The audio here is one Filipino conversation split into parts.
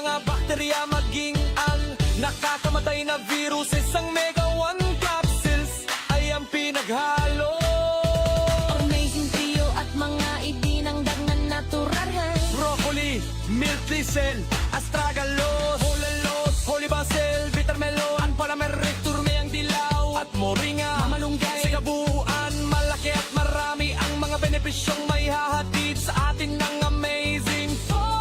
mga bakterya maging ang nakakamatay na virus. Isang Mega One capsules ay ang pinaghalo. Amazing trio at mga idinangdag na natural. Broccoli, milk thistle, astragalus, hulalos, holy basil, bitter melon, palamerric, turmeyang dilaw at moringa, mamalunggay. Sa kabuuan, malaki at marami ang mga benepisyong may hahatid sa atin ng amazing food.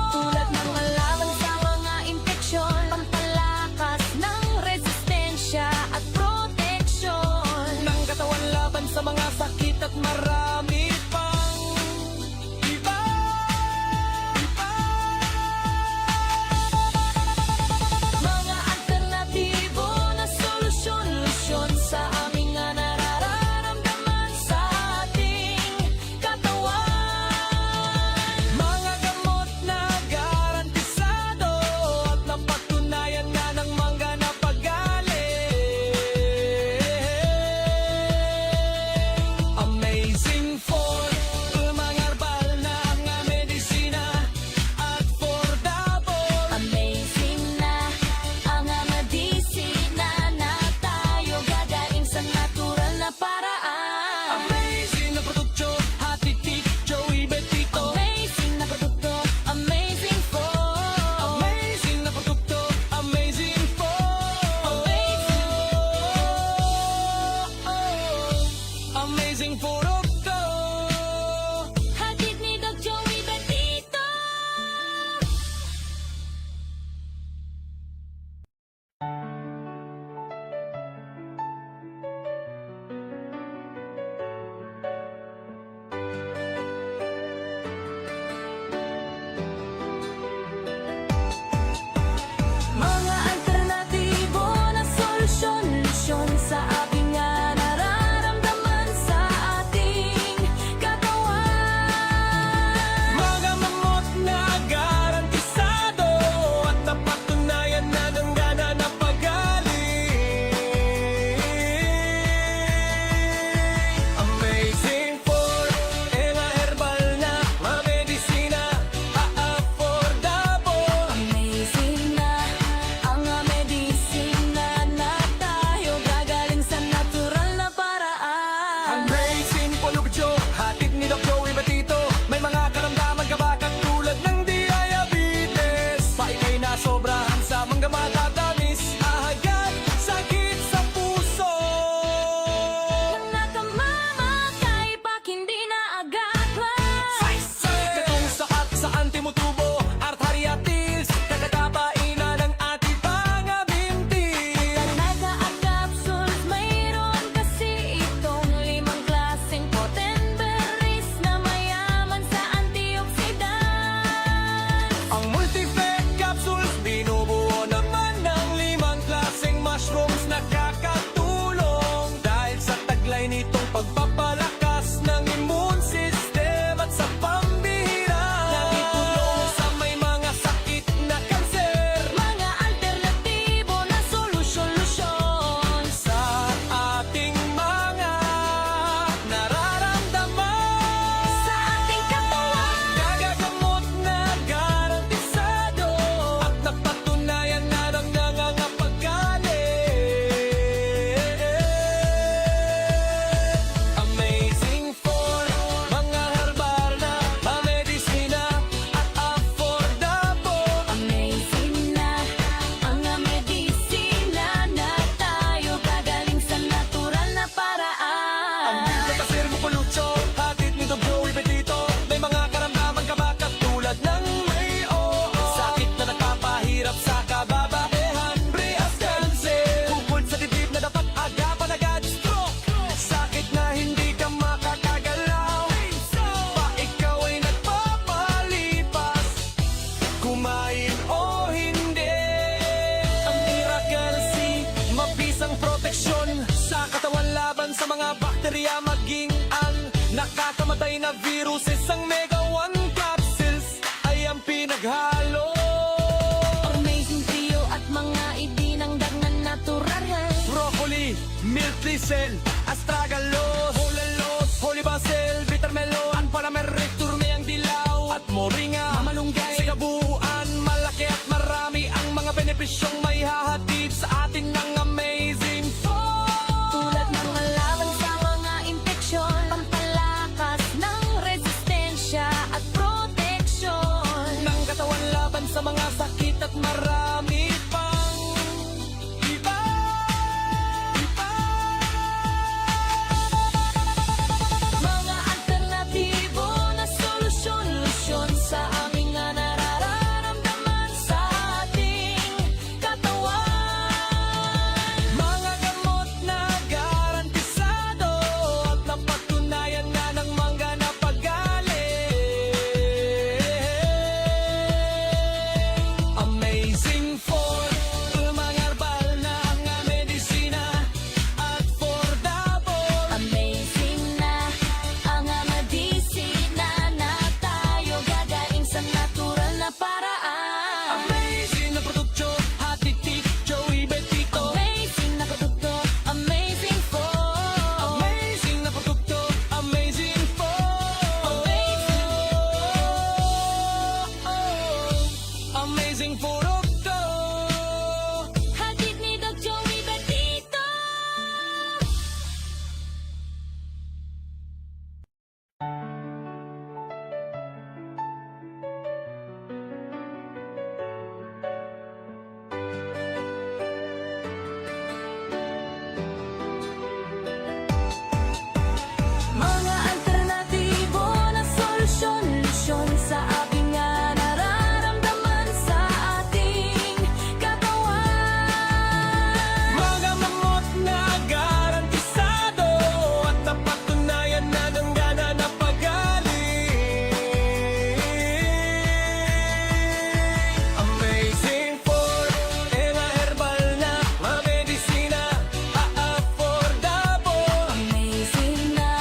Tulad ng alaman sa mga infeksyon, pampalakas ng resistensya at proteksyon ng katawan laban sa mga sakit at marami pang iba. Mga alternatibo na solusyon sa aming nararamdaman sa ating katawan. Mga gamot na garantisado at napatunayan na ng mga napagaling. Amazing Food, mga herbal na mga medisina at affordable. Amazing na ang medisina na tayo gagaling sa natural na paraan. Amazing na produkto, Hatitik, Joey Betito. Amazing na produkto, amazing food. Amazing na produkto, amazing food. Amazing produkto. Hatid ni Doc Joey Betito. Mga alternatibo na solusyon sa ating nararamdaman sa ating katawan. Mga mamot na garantisado at napatunayan na ng gana na pagaling. Amazing Food, mga herbal na mga medisina, affordable. Amazing na ang medisina na tayo gagaling sa natural na paraan. Amazing Polubjo, hatid ni Doc Joey Betito. May mga karamdaman ka ba katulad ng diabetes? Paikay na sobrahan sa mga matatamis, ahagad, sakit sa puso. Nakamamatay pag hindi na agad. Katong sakat sa antimotubo, arteritis, kakatapainan ng ating pangabintis. Talaga ang capsules, mayroon kasi itong 5 klaseng potent berries na mayaman sa antioxidants. Ang multi-fat capsules, binubuo naman ng 5 klaseng mushrooms na kakatulong dahil sa taglay nitong pagpapalakas ng immune system at sa pambihira nagitulong sa may mga sakit na kanser. Mga alternatibo na solusyon Sa ating mga nararamdaman, sa ating katawan. gagagamot na garantisado at napatunayan na ng nangangapagaling. Amazing Food, mga herbal na mga medisina at affordable. Amazing na ang medisina na tayo gagaling sa natural na paraan. Kapasir mo pulucho, hatid ni Doc Joey Betito. May mga karamdaman ka ba katulad ng may oo? Sakit na nagpapahirap sa kababaihan, breast cancer, bukod sa dibdib na dapat agapan agad, stroke, sakit na hindi ka makakagalaw, pa ikaw ay nagpapalipas, kumain o hindi. Ang Miracle C, mabisang proteksyon sa katawan laban sa mga bakterya maging ang nakakamatay na virus. Isang Mega One capsules ay ang pinaghalo. Amazing trio at mga idinangdag na natural. Broccoli, milk thistle, astragalus, hulalos, holy basil, bitter melon, palamerric, turmeyang dilaw at moringa, mamalunggay. Sa kabuuan, malaki at benepisyong may hahatid sa atin ng Amazing Food. Tulad ng halaman sa mga impeksyon, pampalakas ng resistensya at proteksyon. Ng katawan laban sa mga sakit at marami pang iba. Mga alternatibo na solusyon sa aming nararamdaman sa ating katawan. Mga gamot na garantisado at napatunayan na ng mga napagaling. Amazing Food, mga herbal na mga medisina at affordable. Amazing na ang medisina na tayo gagaling sa natural na paraan. Amazing na produkto, hatid Joey Betito. Amazing na produkto, amazing food. Amazing na produkto, amazing food. Amazing produkto. Hatid ni Doc Joey Betito. Mga alternatibo na solusyon sa ating nararamdaman sa ating katawan. Mga mamot na garantisado at napatunayan na ng gana na pagaling. Amazing Food, mga herbal na mga medisina, affordable. Amazing na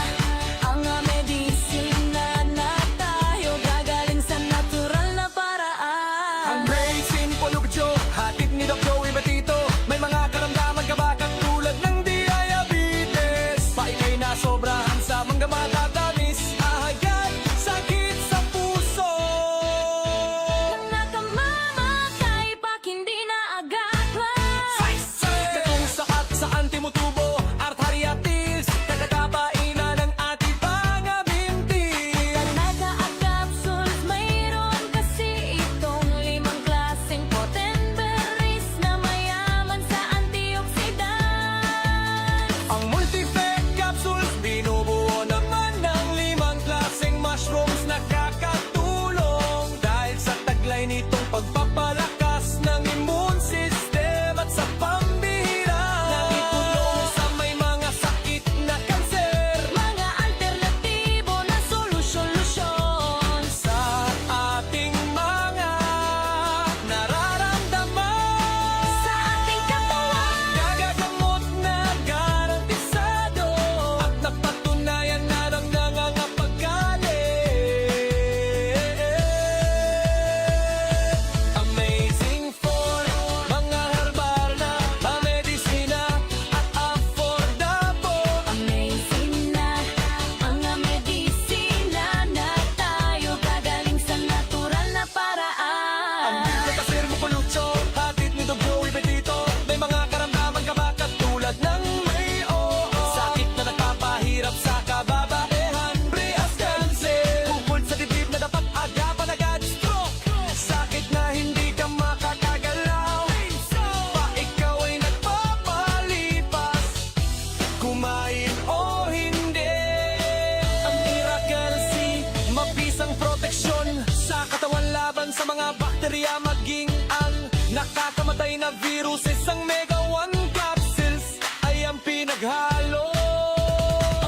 ang medisina na tayo gagaling sa natural na paraan. Amazing Polugjo, hatid ni Doc Joey Betito. May mga karamdaman ka ba katulad ng diabetes? Pa ika'y nasobrahan sa mga matatamis, ahagad, sakit sa puso. Nakamamatay pag hindi na agad. Katong sakat sa antimotubo, arthritis, kakakapainan ng ating mga binti. Talaga at capsules, mayroon kasi itong 5 klaseng potent berries na mayaman sa antioxidants. Ang multi-fed capsules, binubuo naman ng 5 klaseng mushrooms na kakatulong. Dahil sa taglay nitong pagpapalakas ng immune system at sa pambihira nakitulong sa may mga sakit na kanser. Mga alternatibo na solusyon Sa ating mga nararamdaman, sa ating katawan. gagagamot na garantisado at napatunayan na ng nangangapagaling. Amazing Food, mga herbal na mga medisina at affordable. Amazing na ang medisina na tayo gagaling sa natural na paraan. Ang kasir mo Polugjo, hatid ni Doc Joey Betito. May mga karamdaman ka ba katulad ng may oo? Sakit na nagpapahirap sa kababaihan, breast cancer, bukol sa dibdib na dapat agapan agad, stroke, sakit na hindi ka makakagalaw, pa ikaw ay nagpapalipas, kumain o hindi. Ang Miracle C, mabisang proteksyon sa katawan laban sa mga bakterya, maging ang nakakamatay na viruses. Ang Mega 1 capsules ay ang pinaghalo.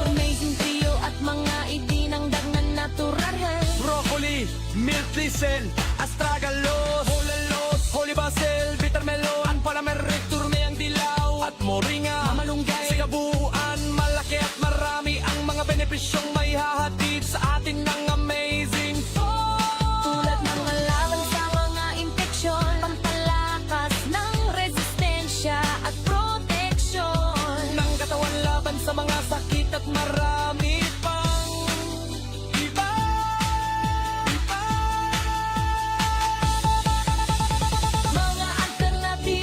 Amazing trio at mga idinangdag na natural. Broccoli, milk thistle, astragalus, holalos, holy basil, bitter melon, palamerric, turmeyang dilaw, at moringa, malunggay. Sa kabuuan, malaki at marami ang mga benepisyong may hahatid sa atin ng Amazing Food. Tulad ng halaman sa mga impeksyon, pampalakas ng resistensya at proteksyon. Ng katawan laban sa mga sakit at marami pang iba. Mga alternatibo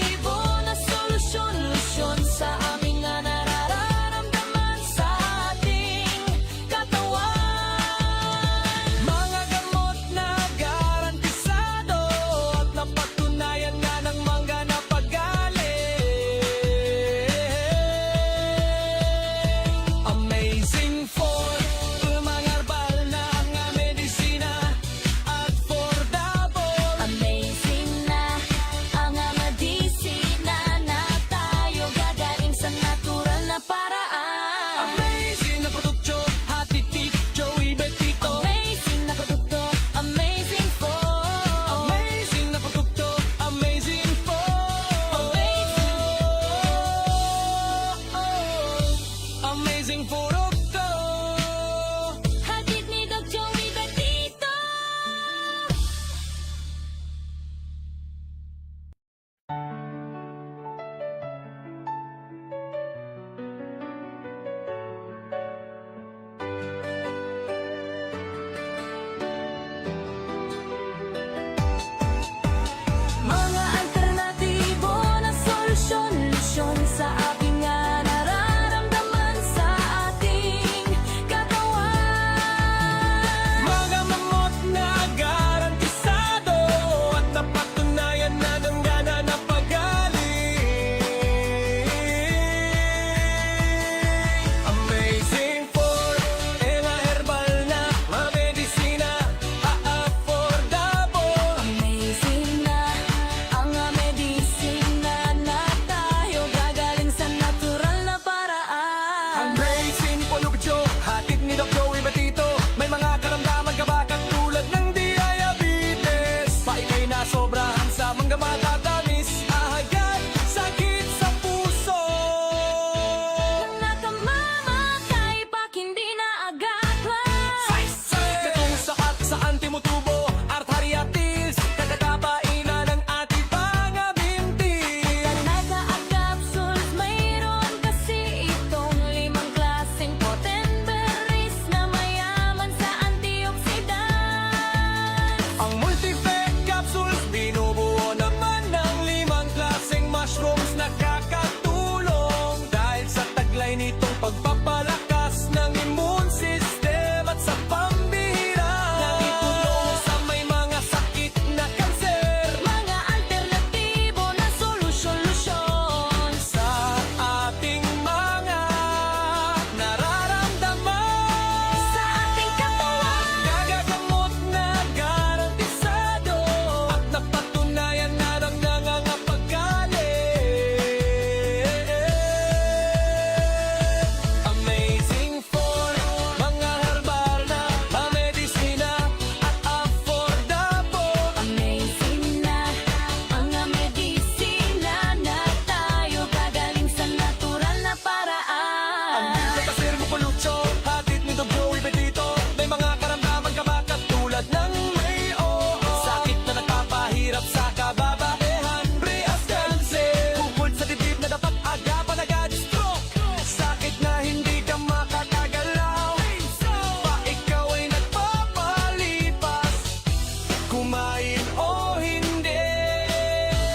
kumain o hindi.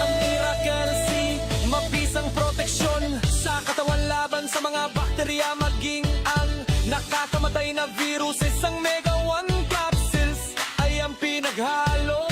Ang Miracle C, mabisang proteksyon sa katawan laban sa mga bakterya, maging ang nakakamatay na viruses. Ang Mega 1 capsules ay ang pinaghalo.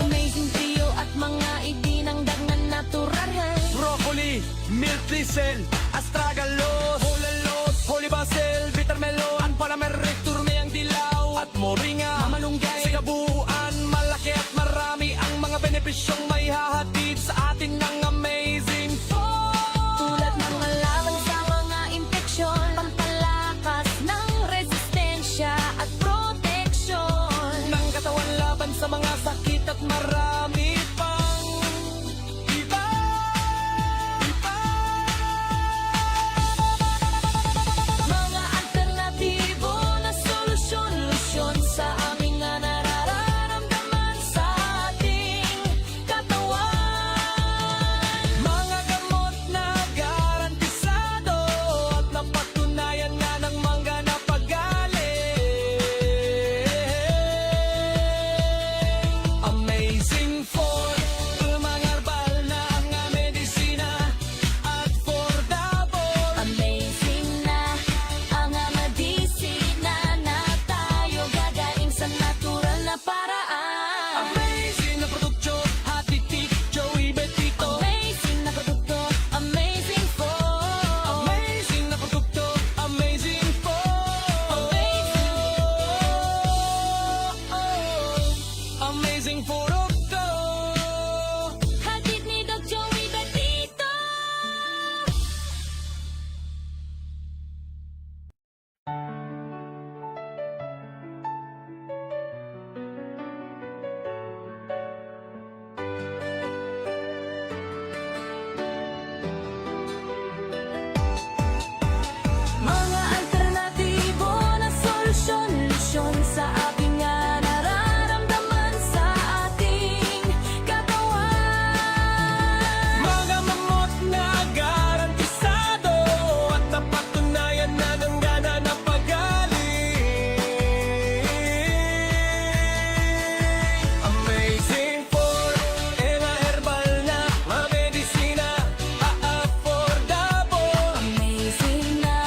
Amazing trio at mga idinangdag na natural. Broccoli, milk thistle, astragalus, hulalos, holy basil, bitter melon, palamerric, turmeyang dilaw, at moringa, mamalunggay. Sa kabuuan, malaki at marami ang mga benepisyong may hahatid sa atin ng Amazing Food. Tulad ng alaman sa mga infeksyon, pampalakas ng resistensya at proteksyon Ng katawan laban sa mga sakit at marami pang iba. Mga alternatibo na solusyon, lusyon sa aming nga nararamdaman sa ating katawan. Mga gamot na garantisado at napatunayan na ng mga napagaling. Amazing Food, mga herbal na ang medisina at affordable. Amazing na ang medisina na tayo gagaling sa natural na paraan. Amazing na produkto, hatitik, Joey Betito. Amazing na produkto, amazing food. Amazing na produkto, amazing food. Amazing produkto. Hatid ni Doc Joey Betito. Mga alternatibo na solusyon, lusyon sa ating nga nararamdaman sa ating katawan. Mga mamot na garantisado at napatunayan na ng gana na pagaling. Amazing Food, mga herbal na medisina, affordable. Amazing na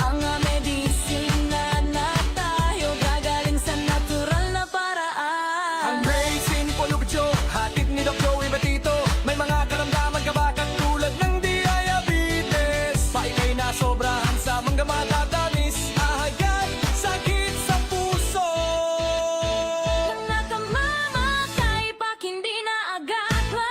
ang medisina na tayo gagaling sa natural na paraan. Amazing produkto, hatid ni Doc Joey Betito. May mga karamdaman ka ba katulad ng diabetes? Pa ika'y nasobrahan sa mga matatamis, ahagad, sakit sa puso. Nakamamatay pag hindi na agad pa.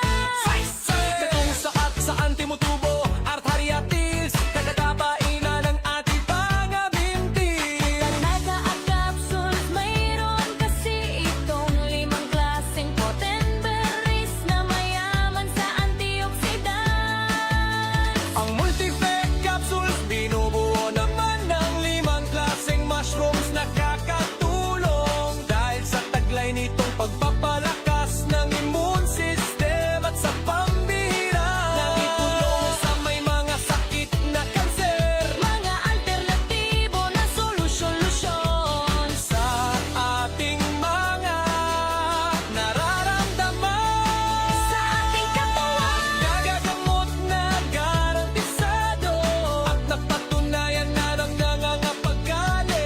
Katong saat sa antimotubo, arthritis, kagatapainan ng ating pangamintis. Mega at capsules, mayroon kasi itong 5 klaseng potent berries na mayaman sa antioxidants. Ang multi-fat capsules, binubuo naman ng 5 klaseng mushrooms na kakatulong dahil sa taglay nitong pagpapalakas ng immune system at sa pambihira nakitulong sa may mga sakit na kanser. Mga alternatibo na solusyon-lusyon Sa ating mga nararamdaman, sa ating katawan. nagagamot na garantisado at napatunayan na ng nangangapagaling.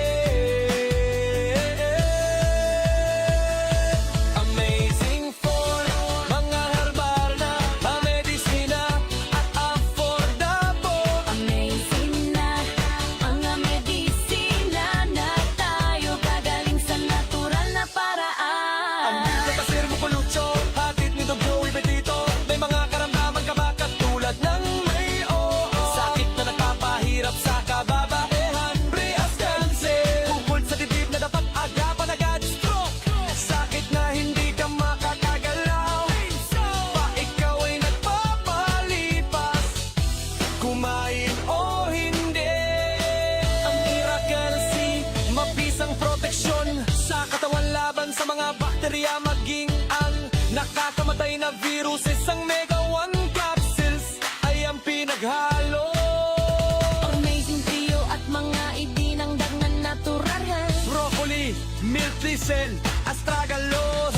Amazing Food, mga herbal na medisina at affordable. Amazing na ang medisina na tayo gagaling sa natural na Ang paraan. Biblia Pasir Bupulucho, hatid ni Doc Joey Betito. May mga karamdaman ka ba katulad ng may sakit na nagpapahirap sa kababaihan, breast cancer, bukod sa dibdib na dapat agapan agad, stroke, sakit na hindi ka makakagalaw, pa ikaw ay nagpapalipas, kumain o hindi. Ang Miracle C, mabisang proteksyon sa katawan laban sa mga bakterya, maging ang nakakamatay na viruses. Ang Mega 1 capsules ay ang pinaghalo. Amazing trio at mga idinangdag na natural. Broccoli, milk thistle, astragalus,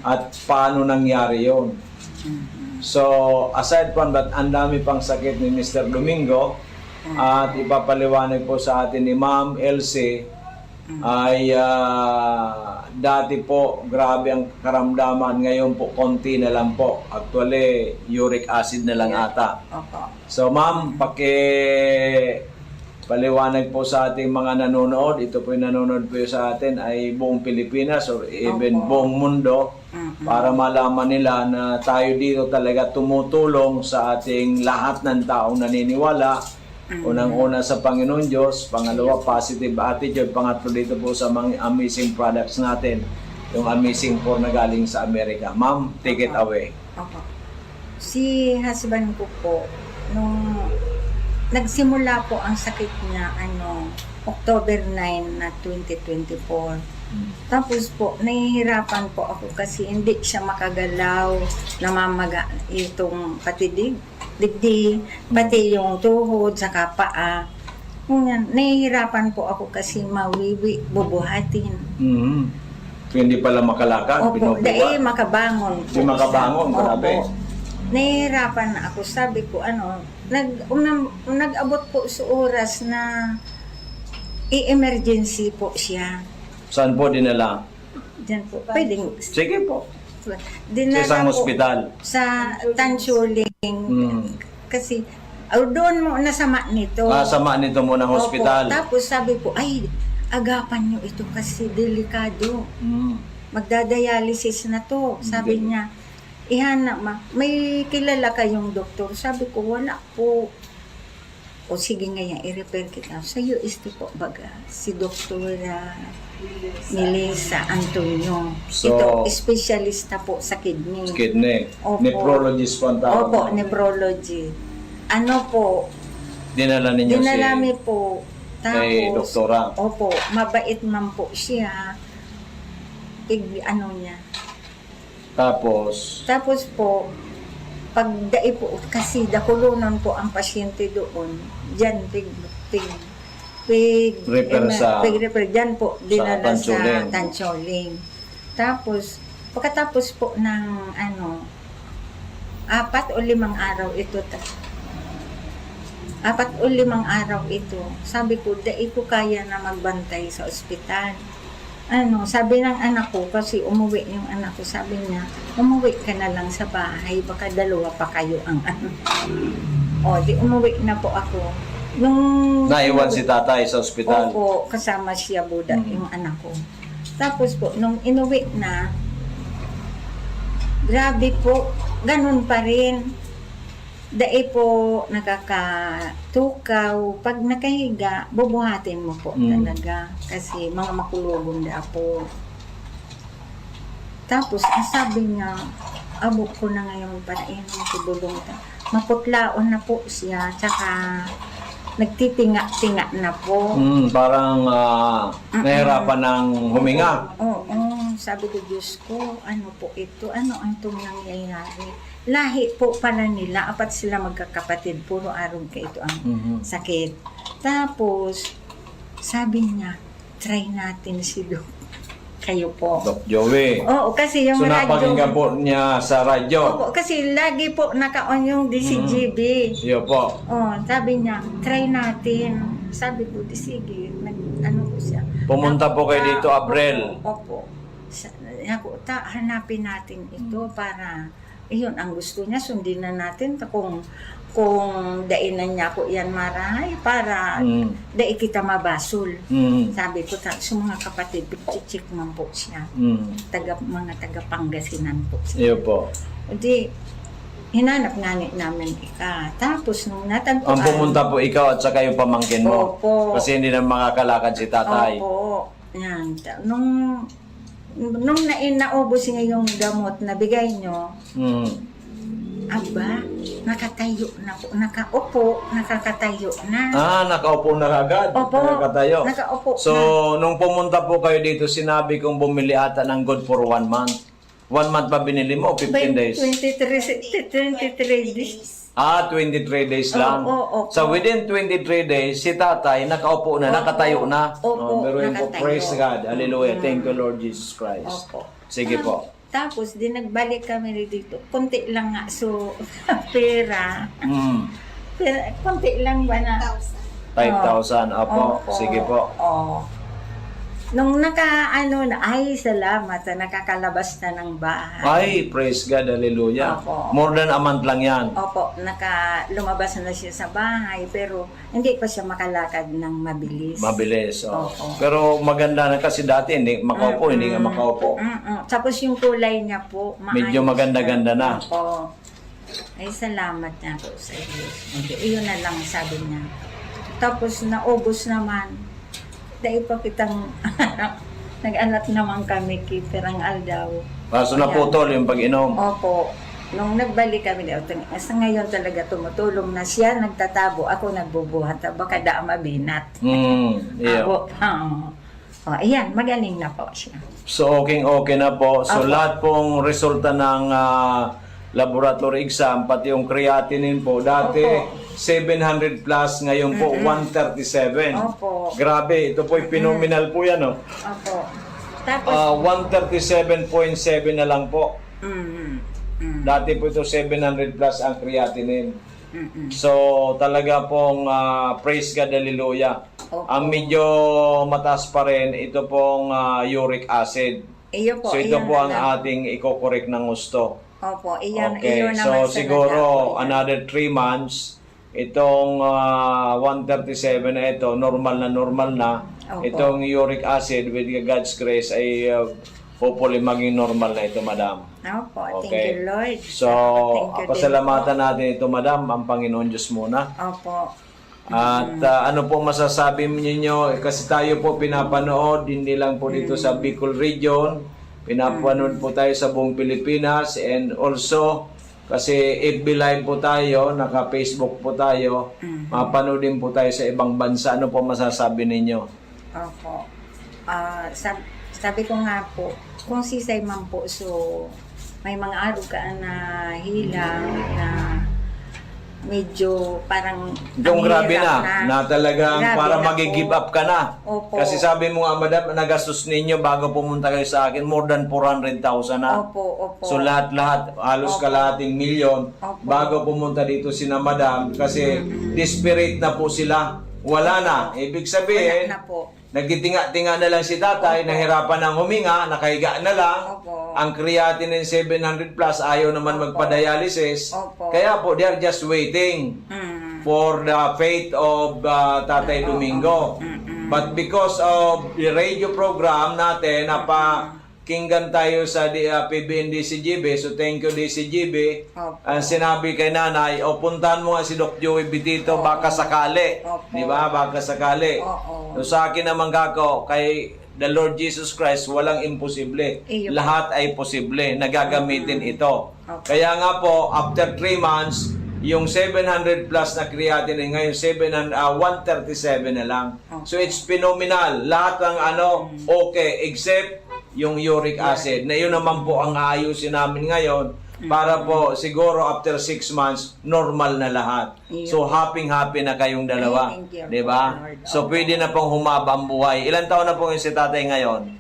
At paano nangyari yon? So, aside from that, ang dami pang sakit ni Mr. Domingo at ipapaliwanag po sa atin ni Ma'am Elsie ay dati po grabe ang karamdaman, ngayon po konti na lang po. Actually, uric acid na lang ata. Opo. So ma'am, paliwanag po sa ating mga nanonood, ito po yung nanonood po sa atin ay buong Pilipinas or even buong mundo, para malaman nila na tayo dito talaga tumutulong sa ating lahat ng taong naniniwala. Unang-una sa Panginoon Diyos, pangalawa positive attitude, pangatlo dito po sa mga amazing products natin, yung amazing po na galing sa Amerika. Ma'am, take it away. Opo. Si husband ko po, nung nagsimula po ang sakit niya, October 9 na 2024. Tapos po, nahihirapan po ako kasi hindi siya makagalaw, namamaga itong dibdib, pati yung tuhod, saka paa. Ngunyan, nahihirapan po ako kasi mawiwi, bubuhatin. Hindi pala makalakad, Opo, binubuhat. dahil makabangon po. Di makabangon, siya. grabe. Opo. Nahihirapan na ako. Sabi ko, nag-abot po sa oras na i-emergency po siya. Saan po dinala? Diyan po. Pwedeng. Sige po. Dinala Sa isang po ospital. Sa Tansuling. Kasi, doon mo nasama nito. Sama nito mo ng hospital. Opo. Tapos sabi po, ay, agapan nyo ito kasi delikado. Magdadialysis na to. Sabi niya, ihana may kilala kayong doktor? Sabi ko, wala po. O sige ngayon, i-repair kita. Sa US po baga, si Dr. Melissa Antonio. So, Ito, specialista po sa kidney. Kidney. Opo. Nephrologist po ang tawag. Opo, nephrology. Dinala ninyo Dinalami po. kay doktora. Opo, mabait man po siya. Niya. Tapos Po, pagdai po, kasi dakulunan po ang pasyente doon. Diyan, repair dyan po, dinala sa Tansuling. Tapos, pagkatapos po ng 4 o 5 araw ito, 4 o 5 araw ito, sabi ko, dai ko kaya na magbantay sa ospital. Sabi ng anak ko, kasi umuwi yung anak ko, sabi niya, umuwi ka na lang sa bahay, baka dalawa pa kayo ang di umuwi na po ako. naiwan si tatay sa ospital. Opo, kasama siya Buda, yung anak ko. Tapos po, nung inuwi na, grabe po, ganun pa rin. Dai po nakakatukaw. Pag nakahiga, bubuhatin mo po talaga. Kasi mga makulubong na po. Tapos, ang sabi niya, abok ko na ngayon para inom si Bulong. Maputlaon na po siya. Tsaka, nagtitinga-tinga na po. Parang nahirapan ng huminga. Oo. Sabi ko, Diyos ko, ano po ito? Ano ang itong nangyayari? Lahi po pala nila, apat sila magkakapatid, puro araw ka ito ang sakit. Tapos, sabi niya, try natin si Doc. Kayo po. Doc Joey. Oo, kasi yung So radyo. napakinggan po niya sa radyo. Oo, kasi lagi po naka-on yung DCGB. Iyo po. Sabi niya, try natin. Sabi ko, di sige, ano ko siya. Pumunta po kayo dito, Abril. Opo. Ako, hanapin natin ito para, yun, ang gusto niya, sundin na natin kung dainan niya ko yan marahay para dai kita mabasol. Sabi ko, sa mga kapatid, pag-check man po siya. Mga taga Pangasinan po siya. Iyo po. Di, hinanap nga namin ika. Tapos, nung natagpuan. Ang pumunta po ikaw at saka yung pamangkin mo. Opo. Kasi hindi na makakalakad si tatay. Opo. Yan. Nung naubos niya yung gamot na bigay nyo, aba, nakatayo na po. Nakakatayo na. Nakaupo na agad. Opo. Nakatayo. Nakaupo So, na. nung pumunta po kayo dito, sinabi kong bumili ata ng good for 1 month. 1 month ba binili mo? 15 days? 23 days. 23 days lang. Oo. So within 23 days, si tatay nakaupo na, Opo. nakatayo na. Opo, Pero yun po, nakatayo. praise God. Hallelujah. Thank you, Lord Jesus Christ. Opo. Sige po. Tapos, di nagbalik kami dito. Konti lang nga. So, pera. Pera, konti lang ba na? 5,000. Opo. Opo. Sige po. Oo. Nung ay, salamat na nakakalabas na ng bahay. Ay, praise God. Hallelujah. Opo. More than a month lang yan. Opo, lumabas na siya sa bahay, pero hindi pa siya makalakad ng mabilis. Mabilis. Oh. Opo. Pero maganda na kasi dati, hindi makaupo, hindi nga makaupo. Tapos yung kulay niya po, maayos Medyo maganda-ganda na. Opo. Ay, salamat na po sa Diyos. Iyon na lang sabi niya. Tapos naubos naman. Dahil pa kitang nag-anak naman kami kiperang aldaw. Kaso naputol yung pag-inom. Opo. Nung nagbalik kami dito, sa ngayon talaga tumutulong na siya, nagtatabo, ako nagbubuhat, baka da mabinat. Yeah. Ako, ayan, magaling na po siya. So, okay na po. So, Opo. lahat pong resulta ng laboratory exam, pati yung creatinine po, dati Opo. 700 plus, ngayon po 137. Opo. Grabe, ito po phenomenal po yan, oh. Opo. Tapos, 137.7 na lang po. mm. Dati po ito 700 plus ang creatinine. Mm-mm. So, talaga pong praise God, hallelujah. Opo. Ang medyo mataas pa rin, ito pong uric acid. Iyo po, So, ito iyon po na ang lang. ating i-correct ng gusto. Opo, iyon, Okay, iyon so naman sa siguro nagkapo. another 3 months, itong 137 na ito, normal na. Opo. Itong uric acid with God's grace ay hopefully maging normal na ito, madam. Opo, thank Okay. you, Lord. So, Thank you pasalamatan natin ito, madam, ang Panginoon Diyos muna. Opo. At ano po masasabi ninyo, kasi tayo po pinapanood, hindi lang po dito sa Bicol region, pinapanood po tayo sa buong Pilipinas, and also, kasi FB Live po tayo, naka-Facebook po tayo, mapanood din po tayo sa ibang bansa. Ano po masasabi ninyo? Opo. Sabi ko nga po, kung sisay man po, so may mga araw ka na hilang na medyo parang Yung ang grabe hirap na talagang Grabe para na magi-give po. up ka na. Opo. Kasi sabi mo nga, madam, nagastos ninyo bago pumunta kayo sa akin, more than 400,000 na. Opo. So lahat, halos Opo. kalahating milyon Opo. bago pumunta dito sina madam kasi desperate na po sila. Wala na. Ibig sabihin, Wala na po. nagtitinga-tinga na lang si tatay, nahirapan ng huminga, nakahiga na lang. Opo. Ang creatinine 700 plus, ayaw naman magpa-dialysis. Opo. Kaya po, they are just waiting for the fate of Tatay Domingo. But because of the radio program natin, napakinggan tayo sa PBN DCGB, so thank you DCGB. Opo. Ang sinabi kay nanay, puntahan mo nga si Doc Joey Bitito, baka sakali. Opo. Di ba? Baka sakali. Oo. So sa akin naman kako, kay the Lord Jesus Christ, walang imposible. Iyo. Lahat ay posible. Nagagamitin ito. Okay. Kaya nga po, after 3 months, yung 700 plus na creatinine ngayon 137 na lang. So it's phenomenal. Lahat ng okay except yung uric acid. Na yun naman po ang aayusin namin ngayon para po siguro after 6 months normal na lahat. Iyo. So happy na kayong dalawa, Thank you, 'di ba? Lord. So pwede na pong humaba ang buhay. Ilan taon na po yung si tatay ngayon?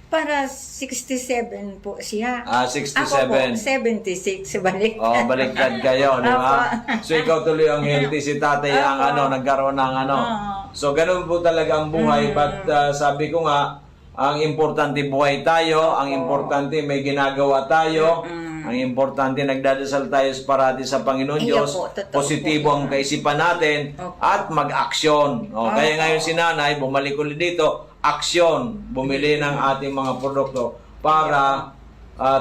Para 67 po siya. 67. Ako po, 76. Balik. Oh, baliktad kayo, di ba? So ikaw tuloy ang healthy, si tatay ang nagkaroon ng So ganun po talaga ang buhay, but sabi ko nga, ang importante buhay tayo, ang importante may ginagawa tayo, ang importante nagdadasal tayo parati sa Panginoon Iyo Diyos, po, totoo positibo po ang kaisipan natin, Opo. at mag-aksyon. Kaya ngayon si nanay, bumalik ulit dito, aksyon, bumili ng ating mga produkto para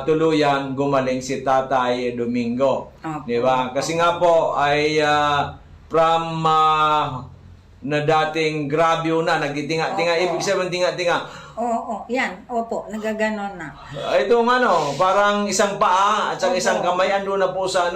tuluyan gumaling si Tatay Domingo. Opo. Di ba? Kasi nga po ay from na dating grabyo na, nagtitinga-tinga, Opo. ibig sabihin tinga-tinga. Oo, yan. Opo, nagaganon na. Itong parang isang paa at saka Opo. isang kamay, ando na po sa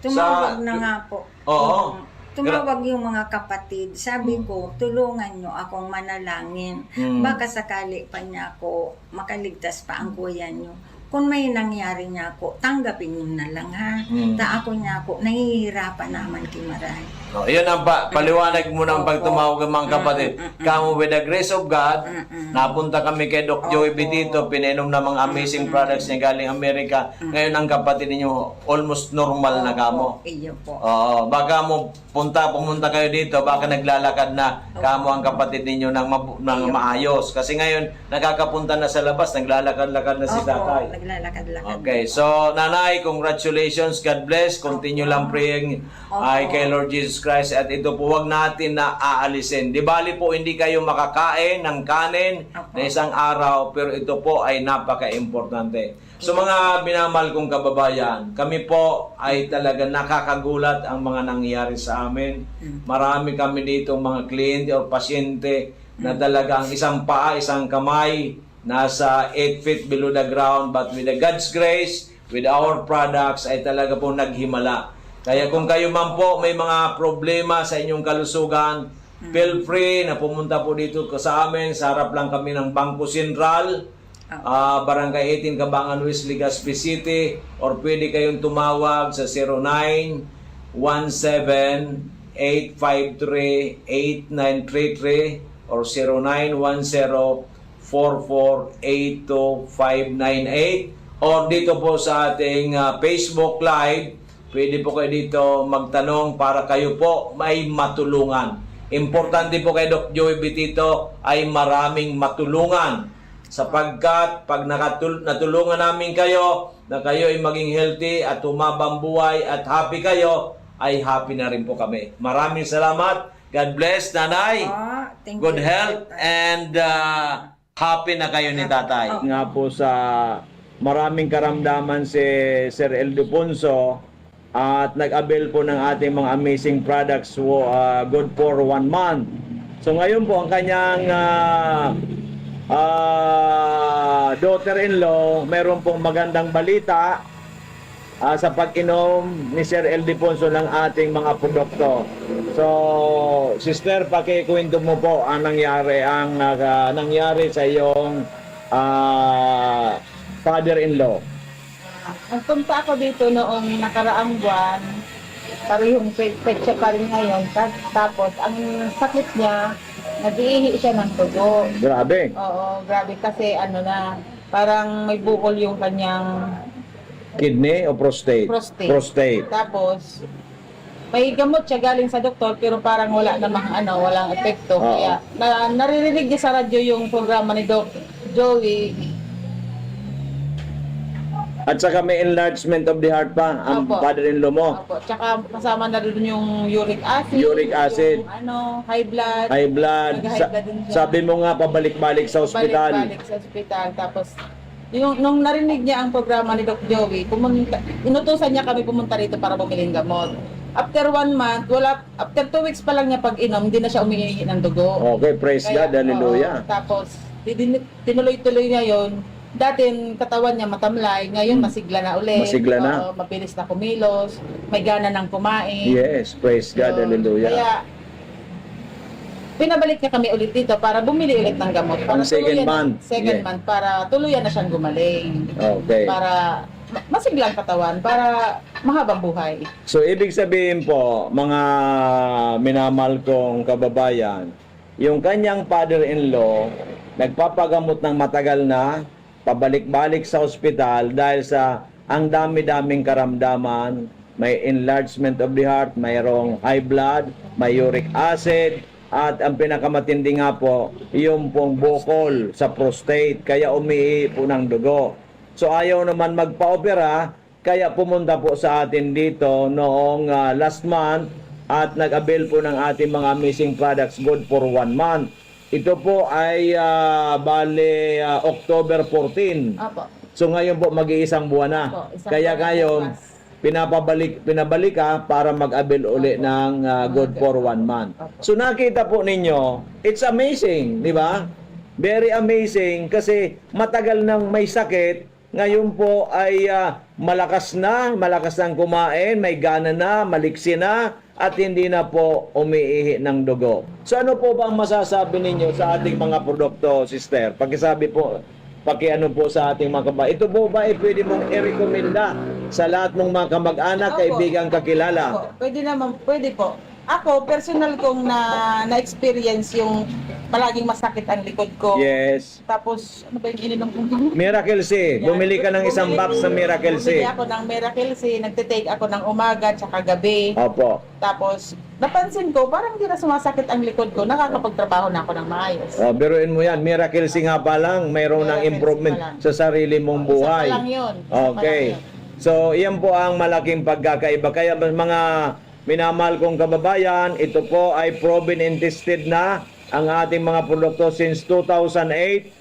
Tumawag na nga po. Oo. Tumawag yung mga kapatid. Sabi ko, tulungan nyo akong manalangin. Baka sakali pa niya ako makaligtas pa ang kuya nyo. kung may nangyari niya ako, tanggapin mo na lang ha. Mm. Ta ako niya ako, nahihirapan naman kimaray. No, yun ang paliwanag mo ng pagtumawag ng mga kapatid. Kamo with the grace of God, napunta kami kay Doc Joey Betito, pinainom na mga amazing products niya galing Amerika. Ngayon ang kapatid ninyo almost normal na kamo. Iyo po. Oo, baka mo pumunta kayo dito, baka naglalakad na kamo ang kapatid ninyo ng maayos. Kasi ngayon, nakakapunta na sa labas, naglalakad-lakad na si tatay. Naglalakad-lakad. Okay, so nanay, congratulations, God bless. Continue lang praying ay kay Lord Jesus Christ. At ito po, wag natin na aalisin. Di bali po, hindi kayo makakain ng kanin na isang araw, pero ito po ay napaka-importante. So mga binamahal kong kababayan, kami po ay talaga nakakagulat ang mga nangyayari sa amin. Marami kami dito mga kliyente o pasyente na talagang isang paa, isang kamay, nasa 8 feet below the ground, but with the God's grace, with our products, ay talaga po naghimala. Kaya kung kayo man po may mga problema sa inyong kalusugan, feel free na pumunta po dito sa amin. Sa harap lang kami ng Bangko Sentral, Barangay 18, Cabangan West, Legazpi City, or pwede kayong tumawag sa 0917-853-8933 or 0910-4482-598, or dito po sa ating Facebook Live. Pwede po kayo dito magtanong para kayo po may matulungan. Importante po kay Doc Joey Betito ay maraming matulungan. Sapagkat pag natulungan namin kayo na kayo ay maging healthy at tumabang buhay at happy kayo, ay happy na rin po kami. Maraming salamat. God bless, Nanay. Thank Good you. health and happy na kayo ni Tatay. Nga po sa maraming karamdaman si Sir Ildefonso at nag-avail po ng ating mga amazing products good for 1 month. So ngayon po ang kanyang daughter-in-law, meron pong magandang balita sa pag-inom ni Sir Ildefonso ng ating mga produkto. So, sister, pakikwento mo po ang nangyari sa iyong father-in-law. Nagpunta ako dito noong nakaraang buwan, parehong petsa pa rin ngayon. Tapos, ang sakit niya, nag-iihi siya ng tugo. Grabe. Oo, grabe kasi parang may bukol yung kanyang Kidney o prostate? prostate. Tapos, may gamot siya galing sa doktor pero parang wala namang walang epekto. Oo. Kaya naririnig niya sa radyo yung programa ni Doc Joey. At saka may enlargement of the heart pa ang Opo. father-in-law mo. Opo, tsaka kasama na rin yung uric acid. Uric acid. Yung high blood. High blood. Nag-high blood din siya. Sabi mo nga, pabalik-balik sa ospital. Balik sa ospital. Tapos, nung narinig niya ang programa ni Doc Joey, inutusan niya kami pumunta rito para bumili ng gamot. After 1 month, after 2 weeks pa lang niya pag-inom, hindi na siya umiihi ng dugo. Okay, praise God, hallelujah. Tapos, tinuloy-tuloy niya yun. Dati katawan niya matamlay, ngayon masigla na ulit. Masigla na. Oo, mabilis na kumilos, may gana ng kumain. Yes, praise God, hallelujah. Kaya, pinabalik niya kami ulit dito para bumili ulit ng gamot. Para Ang second tuluyan- month. Second Yeah. month, para tuluyan na siyang gumaling. Okay. Para masiglang katawan, para mahabang buhay. So, ibig sabihin po, mga minamahal kong kababayan, yung kanyang father-in-law, nagpapagamot ng matagal na, pabalik-balik sa ospital dahil sa ang dami-daming karamdaman, may enlargement of the heart, mayroong high blood, may uric acid, at ang pinakamatindi nga po, yung pong bukol sa prostate, kaya umiihi po ng dugo. So ayaw naman magpa-opera, kaya pumunta po sa atin dito noong last month at nag-avail po ng ating mga amazing products good for 1 month. Ito po ay October 14. Apo. So ngayon po mag-iisang buwan na. Opo, isang Kaya buwan na ngayon bukas. pinabalik ka para mag-avail uli ng good for 1 month. So nakita po ninyo, it's amazing, di ba? Very amazing kasi matagal nang may sakit, ngayon po ay malakas nang kumain, may gana na, maliksi na, at hindi na po umiihi ng dugo. So ano po ba ang masasabi ninyo sa ating mga produkto, sister? Pakisabi po pakiano po sa ating mga kababayan. Ito po ba ay pwede mong i-recommenda sa lahat ng mga kamag-anak, Opo. kaibigan, kakilala? Opo, pwede naman, pwede po. Ako, personal kong na-experience yung palaging masakit ang likod ko. Yes. Tapos, ano ba yung ininom ko? Miracle C. Bumili ka ng isang box sa Miracle C. Bumili ako ng Miracle C, nagtitake ako ng umaga tsaka gabi. Opo. Tapos, napansin ko, parang hindi na sumasakit ang likod ko. Nakakapagtrabaho na ako ng maayos. Biruin mo yan. Miracle C nga pa lang, mayroon ng Miracle C improvement pa lang. sa sarili mong buhay. Isa pa lang yun. Isa pa Okay. lang yun. So, iyan po ang malaking pagkakaiba. Kaya mga minamahal kong kababayan, ito po ay proven and tested na ang ating mga produkto since 2008.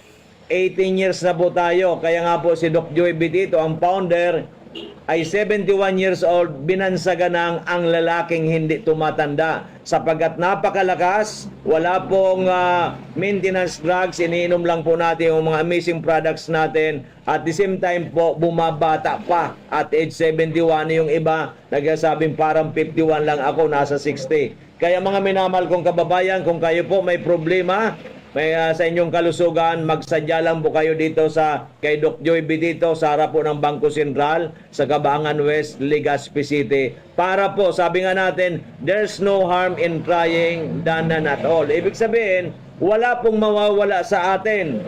18 years na po tayo. Kaya nga po si Doc Joey Bitito, ang founder, ay 71 years old, binansagan ng ang lalaking hindi tumatanda. Sapagkat napakalakas, wala pong maintenance drugs, iniinom lang po natin yung mga amazing products natin. At the same time po, bumabata pa at age 71 yung iba, nagsasabing parang 51 lang ako, nasa 60. Kaya mga minamahal kong kababayan, kung kayo po may problema, may sa inyong kalusugan, magsadya lang po kayo dito sa kay Doc Joey Bitito sa harap po ng Bangko Sentral sa Cabangan West, Legazpi City. Para po, sabi nga natin, there's no harm in trying than none at all. Ibig sabihin, wala pong mawawala sa atin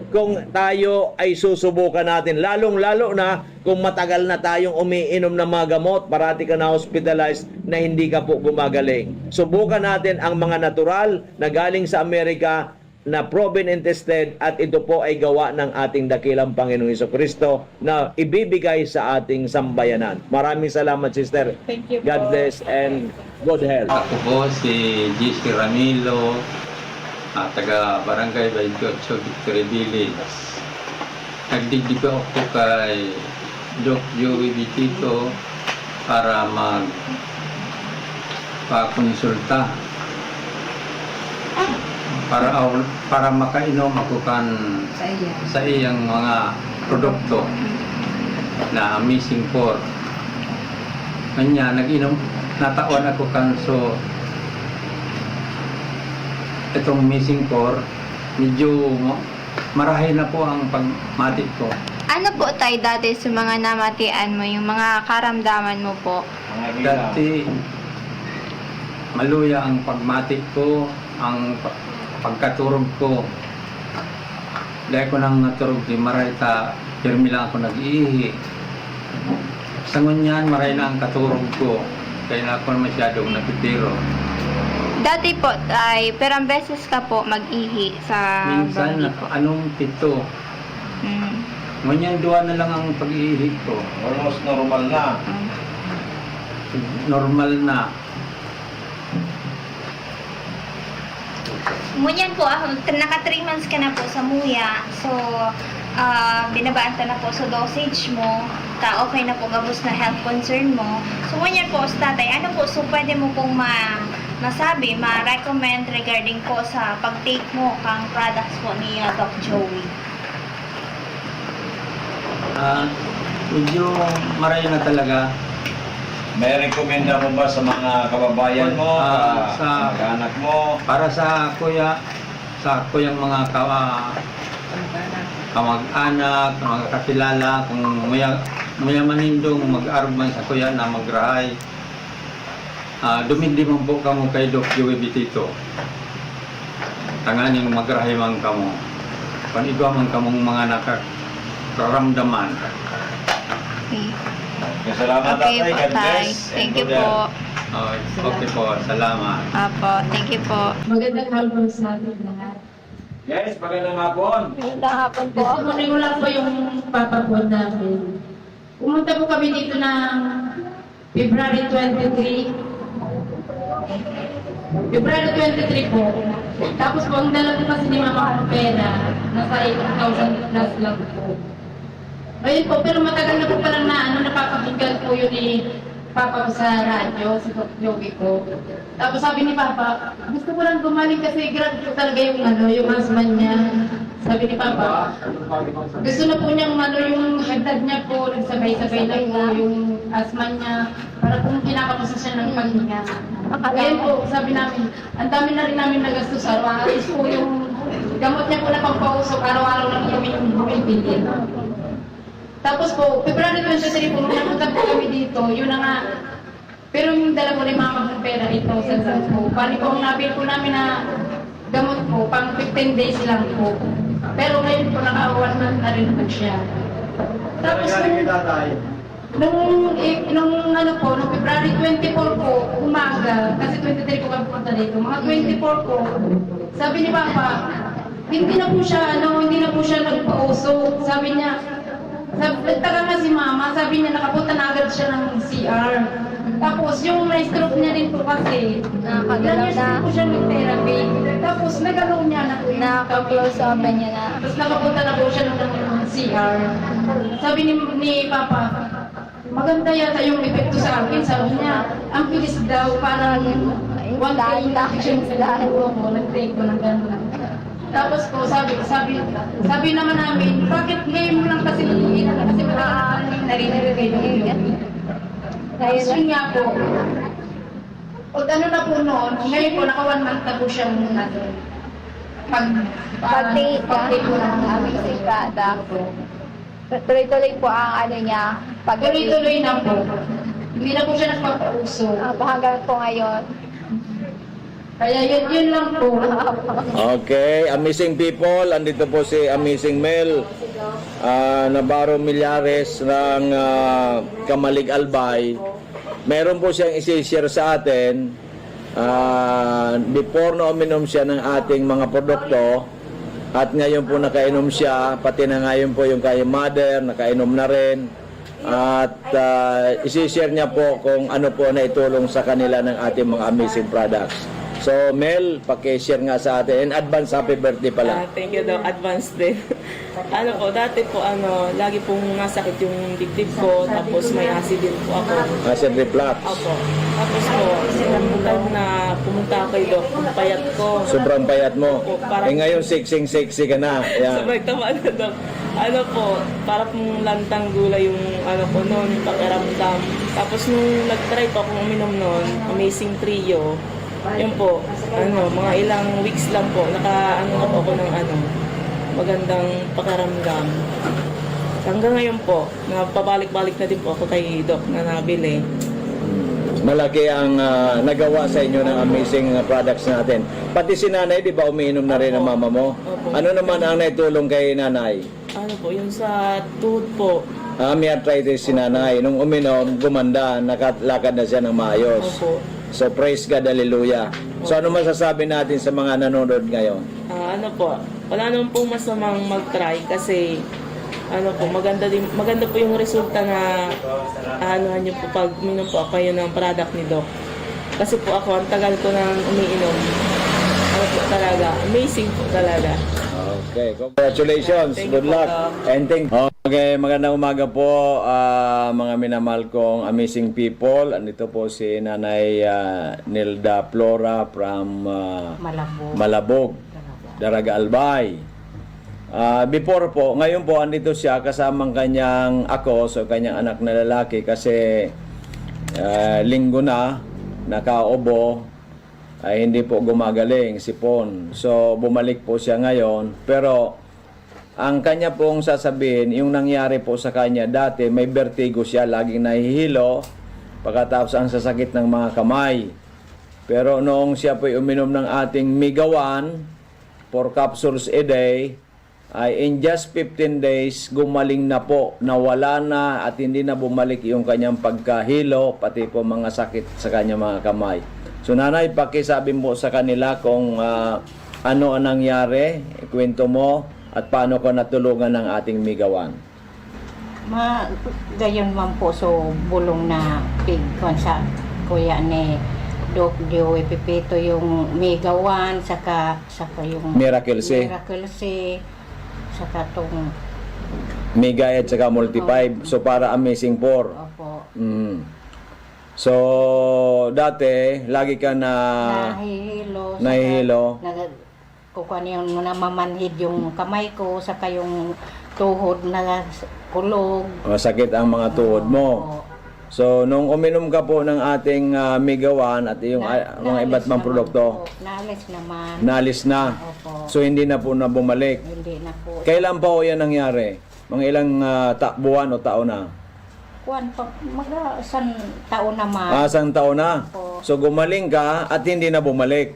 kung tayo ay susubukan natin. Lalong-lalo na kung matagal na tayong umiinom ng mga gamot, parati ka na hospitalized na hindi ka po gumagaling. Subukan natin ang mga natural na galing sa Amerika na proven and tested at ito po ay gawa ng ating dakilang Panginoong Jesucristo na ibibigay sa ating sambayanan. Maraming salamat, sister. Thank you po. God bless and good health. Ako po si GC Ramilo, taga Barangay 28, Victory Village. Nagdigdig ako kay Doc Joey Bitito para magpakonsulta para makainom ako sa iyang mga produkto na Amazing 4. Kanya nag-inom nataon ako kanso itong Amazing 4, medyo marahay na po ang pagmatik ko. Ano po tayo dati sa mga namatian mo, yung mga karamdaman mo po? Dati, maluya ang pagmatik ko, ang pagkaturog ko. Dahil ko nang naturog, di maray ta, pirmi lang ako nag-iihi. Sa ngunyan, maray na ang katurog ko, kaya na ako masyadong napitiro. Dati po ay perang beses ka po mag-ihi sa Minsan, banggi po. anong pito. Mm. Ngunyan, 2 na lang ang pag-iihi ko. Almost normal na. Normal na. Ngunyan po, naka 3 months ka na po sa muya. So, binabaan ka na po sa dosage mo. Okay na po gabos na health concern mo. So, ngunyan po, tatay, ano po, so pwede mo pong masabi, ma-recommend regarding po sa pag-take mo kang products po ni Doc Joey? Medyo maray na talaga. May rekomenda mo ba sa mga kababayan mo, sa anak mo? Para sa kuyang mga kamag-anak, mga kakilala, kung mayamanindong mag-arman sa kuya na magrahay, dumidimang po kamo kay Doc Joey Bitito. Tanganing magrahay man kamo. Panigwa man kamong mga nakakaramdaman. Okay. Salamat, Okay tatay. po, God tay. bless. Thank and you good health. po. Okay po, salamat. Apo, thank you po. Magandang hapon sa ating lahat. Yes, magandang hapon. Magandang hapon po. Kunin ko lang po yung papapod namin. Pumunta po kami dito ng February 23. February 23 po. Tapos po, ang dala po kasi ni Mama ko pera, nasa 8,000 plus lang po. Ayun po, pero matagal na po palang napapakinggan po yun ni Papa ko sa radyo, si Jogi ko. Tapos sabi ni Papa, gusto ko lang gumaling kasi grabe po talaga yung husband niya. Sabi ni Papa, gusto na po niyang yung hagdag niya po, nagsabay-sabay na po yung husband niya para kung kinakamusta siya ng paghinga. Ngayon po, sabi namin, ang dami na rin namin nagastos araw. Alis po yung gamot niya po na pampausok, araw-araw lang kami yung bumibili. Tapos po, February 23 po, nung napunta po kami dito, yun na nga, pero yung dala ko ni mama kong pera, 8,000 lang po. Bali po, ang nabil po namin na gamot po, pang 15 days lang po. Pero ngayon po, naka-1 month na rin po siya. Tapos nung ano po, nung February 24 po, umaga, kasi 23 po kami punta dito, mga 24 po, sabi ni Papa, hindi na po siya nagpa-uso. Sabi niya, nagtaka nga si Mama, sabi niya nakapunta na agad siya ng CR. Tapos yung na-stroke niya rin po kasi, ilang years po siya nag-therapy. Tapos nagalaw niya na po yung Naka-close open niya na. tapos nakapunta na po siya ng CR. Sabi ni Papa, maganda yata yung epekto sa akin. Sabi niya, ang bilis daw, parang one day actions dahil ko, nag-take ko ng gano'n. Tapos po, sabi naman namin, bakit ngayon mo lang kasi kasi narinig kayo yung tapos yun nga po, o ano na po noon, ngayon po, naka 1 month na po siyang Pag-take po ng amazing product. Tuloy-tuloy po ang ano niya. Tuloy-tuloy na po. Hindi na po siya nagpapauso. Hanggang po ngayon. Kaya yun lang po. Okay, amazing people, andito po si Amazing Mel Navarro Millares ng Kamalig Albay. Meron po siyang isi-share sa atin before na uminom siya ng ating mga produkto at ngayon po nakainom siya, pati na ngayon po yung kay mother, nakainom na rin at isi-share niya po kung ano po na itulong sa kanila ng ating mga amazing products. So, Mel, paki-share nga sa atin. In advance, happy birthday pala. Thank you daw, advance din. Ano po, dati po, lagi pong nasakit yung dibdib ko, tapos may acid din po ako. Acid reflux. Opo. Tapos po, nung time na pumunta ako kay Doc, yung payat ko. Sobrang payat mo. Opo, parang- Eh ngayon, sexy ka na. Yan. Sabay tama na, Doc. Ano po, para pong lantang gulay yung ko noon, yung pakiramdam. Tapos nung nag-try po akong uminom noon, Amazing Trio, yun po, mga ilang weeks lang po, na po ako ng magandang pakiramdam. Hanggang ngayon po, napabalik-balik na din po ako kay Doc na nabili. Malaki ang nagawa sa inyo ng amazing products natin. Pati si nanay, di ba umiinom na rin ang mama mo? Opo. Ano naman ang naitulong kay nanay? Ano po, yung sa tuhod po. May arthritis si nanay. Nung uminom, gumanda, nakalakad na siya ng maayos. Opo. So praise God, hallelujah. So ano masasabi natin sa mga nanonood ngayon? Ano po, wala naman pong masamang mag-try kasi maganda po yung resulta na nyo po pag minom po kayo ng product ni Doc. Kasi po ako, ang tagal ko nang umiinom. Po talaga, amazing po talaga. Okay, congratulations. Thank you Good po, luck. Doc. And thank Okay, magandang umaga po mga minamahal kong amazing people. Andito po si Nanay Nilda Flora from Malabog, Daraga Albay. Before po, ngayon po andito siya kasamang kanyang kanyang anak na lalaki kasi linggo na nakaubo ay hindi po gumagaling si Pon. So bumalik po siya ngayon pero ang kanya pong sasabihin, yung nangyari po sa kanya dati, may vertigo siya, laging nahihilo, pagkatapos ang sasakit ng mga kamay. Pero noong siya po uminom ng ating Migawan, 4 capsules a day, ay in just 15 days, gumaling na po, nawala na at hindi na bumalik yung kanyang pagkahilo, pati po mga sakit sa kanyang mga kamay. So nanay, pakisabi mo sa kanila kung ano ang nangyari, kwento mo, at paano ko natulungan ng ating Migawan? Gayon man po, so bulong na pig kon sa kuya ni Doc Joey Pepito yung Migawan, saka yung Miracle C. saka tong Mega at saka Multi 5. So para Amazing 4. opo, So dati, lagi ka na nahihilo. kukuha niyo na mamanhid yung kamay ko, saka yung tuhod na kulog. Masakit ang mga tuhod mo. Oo. So, nung uminom ka po ng ating Migawan at yung mga iba't ibang produkto, Nalis naman. nalis na. Opo. So, hindi na po na bumalik. Hindi na po. Kailan po yan nangyari? Mga ilang buwan o taon na? Kuwan pa, isang taon naman. Isang taon na. Opo. So, gumaling ka at hindi na bumalik.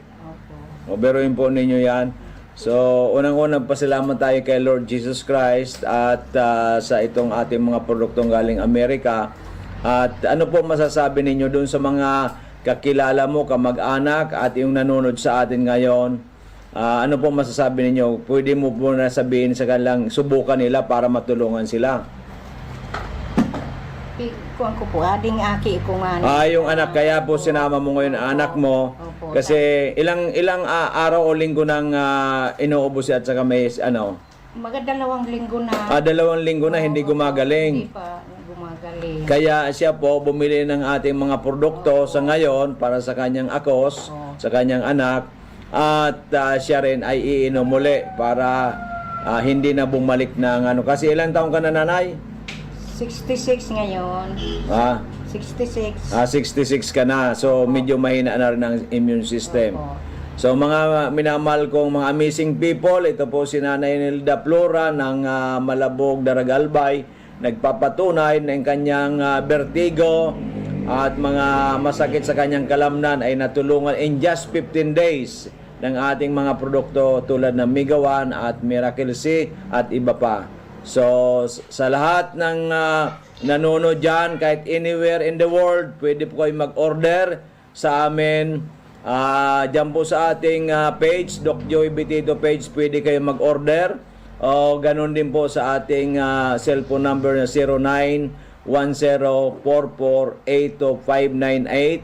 Opo. O, beruin po ninyo yan. So, unang-unang pasalamat tayo kay Lord Jesus Christ at sa itong ating mga produktong galing Amerika. At ano po masasabi ninyo dun sa mga kakilala mo, kamag-anak at yung nanonood sa atin ngayon? Ano po masasabi ninyo? Pwede mo po na sabihin sa kanilang subukan nila para matulungan sila. Kuwan ko po, ading aki ko nga. Yung anak, kaya po sinama mo ngayon ang anak mo. Opo. Kasi ilang araw o linggo nang inuubos at saka may Dalawang linggo na. 2 linggo na hindi gumagaling. Hindi pa gumagaling. Kaya siya po bumili ng ating mga produkto sa ngayon para sa kanyang akos, sa kanyang anak, at siya rin ay iinom muli para hindi na bumalik ng Kasi ilang taong ka na, nanay? 66 ngayon. 66. 66 ka na. So medyo mahina na rin ang immune system. Opo. So mga minamahal kong mga amazing people, ito po si Nanay Nilda Flora ng Malabog, Daragalbay, nagpapatunay ng kanyang vertigo at mga masakit sa kanyang kalamnan ay natulungan in just 15 days ng ating mga produkto tulad ng Migawan at Miracle C at iba pa. So sa lahat ng nanonood dyan, kahit anywhere in the world, pwede po kayo mag-order sa amin. Diyan po sa ating page, Doc Joey Betito page, pwede kayo mag-order. O ganun din po sa ating cellphone number na 091044825898,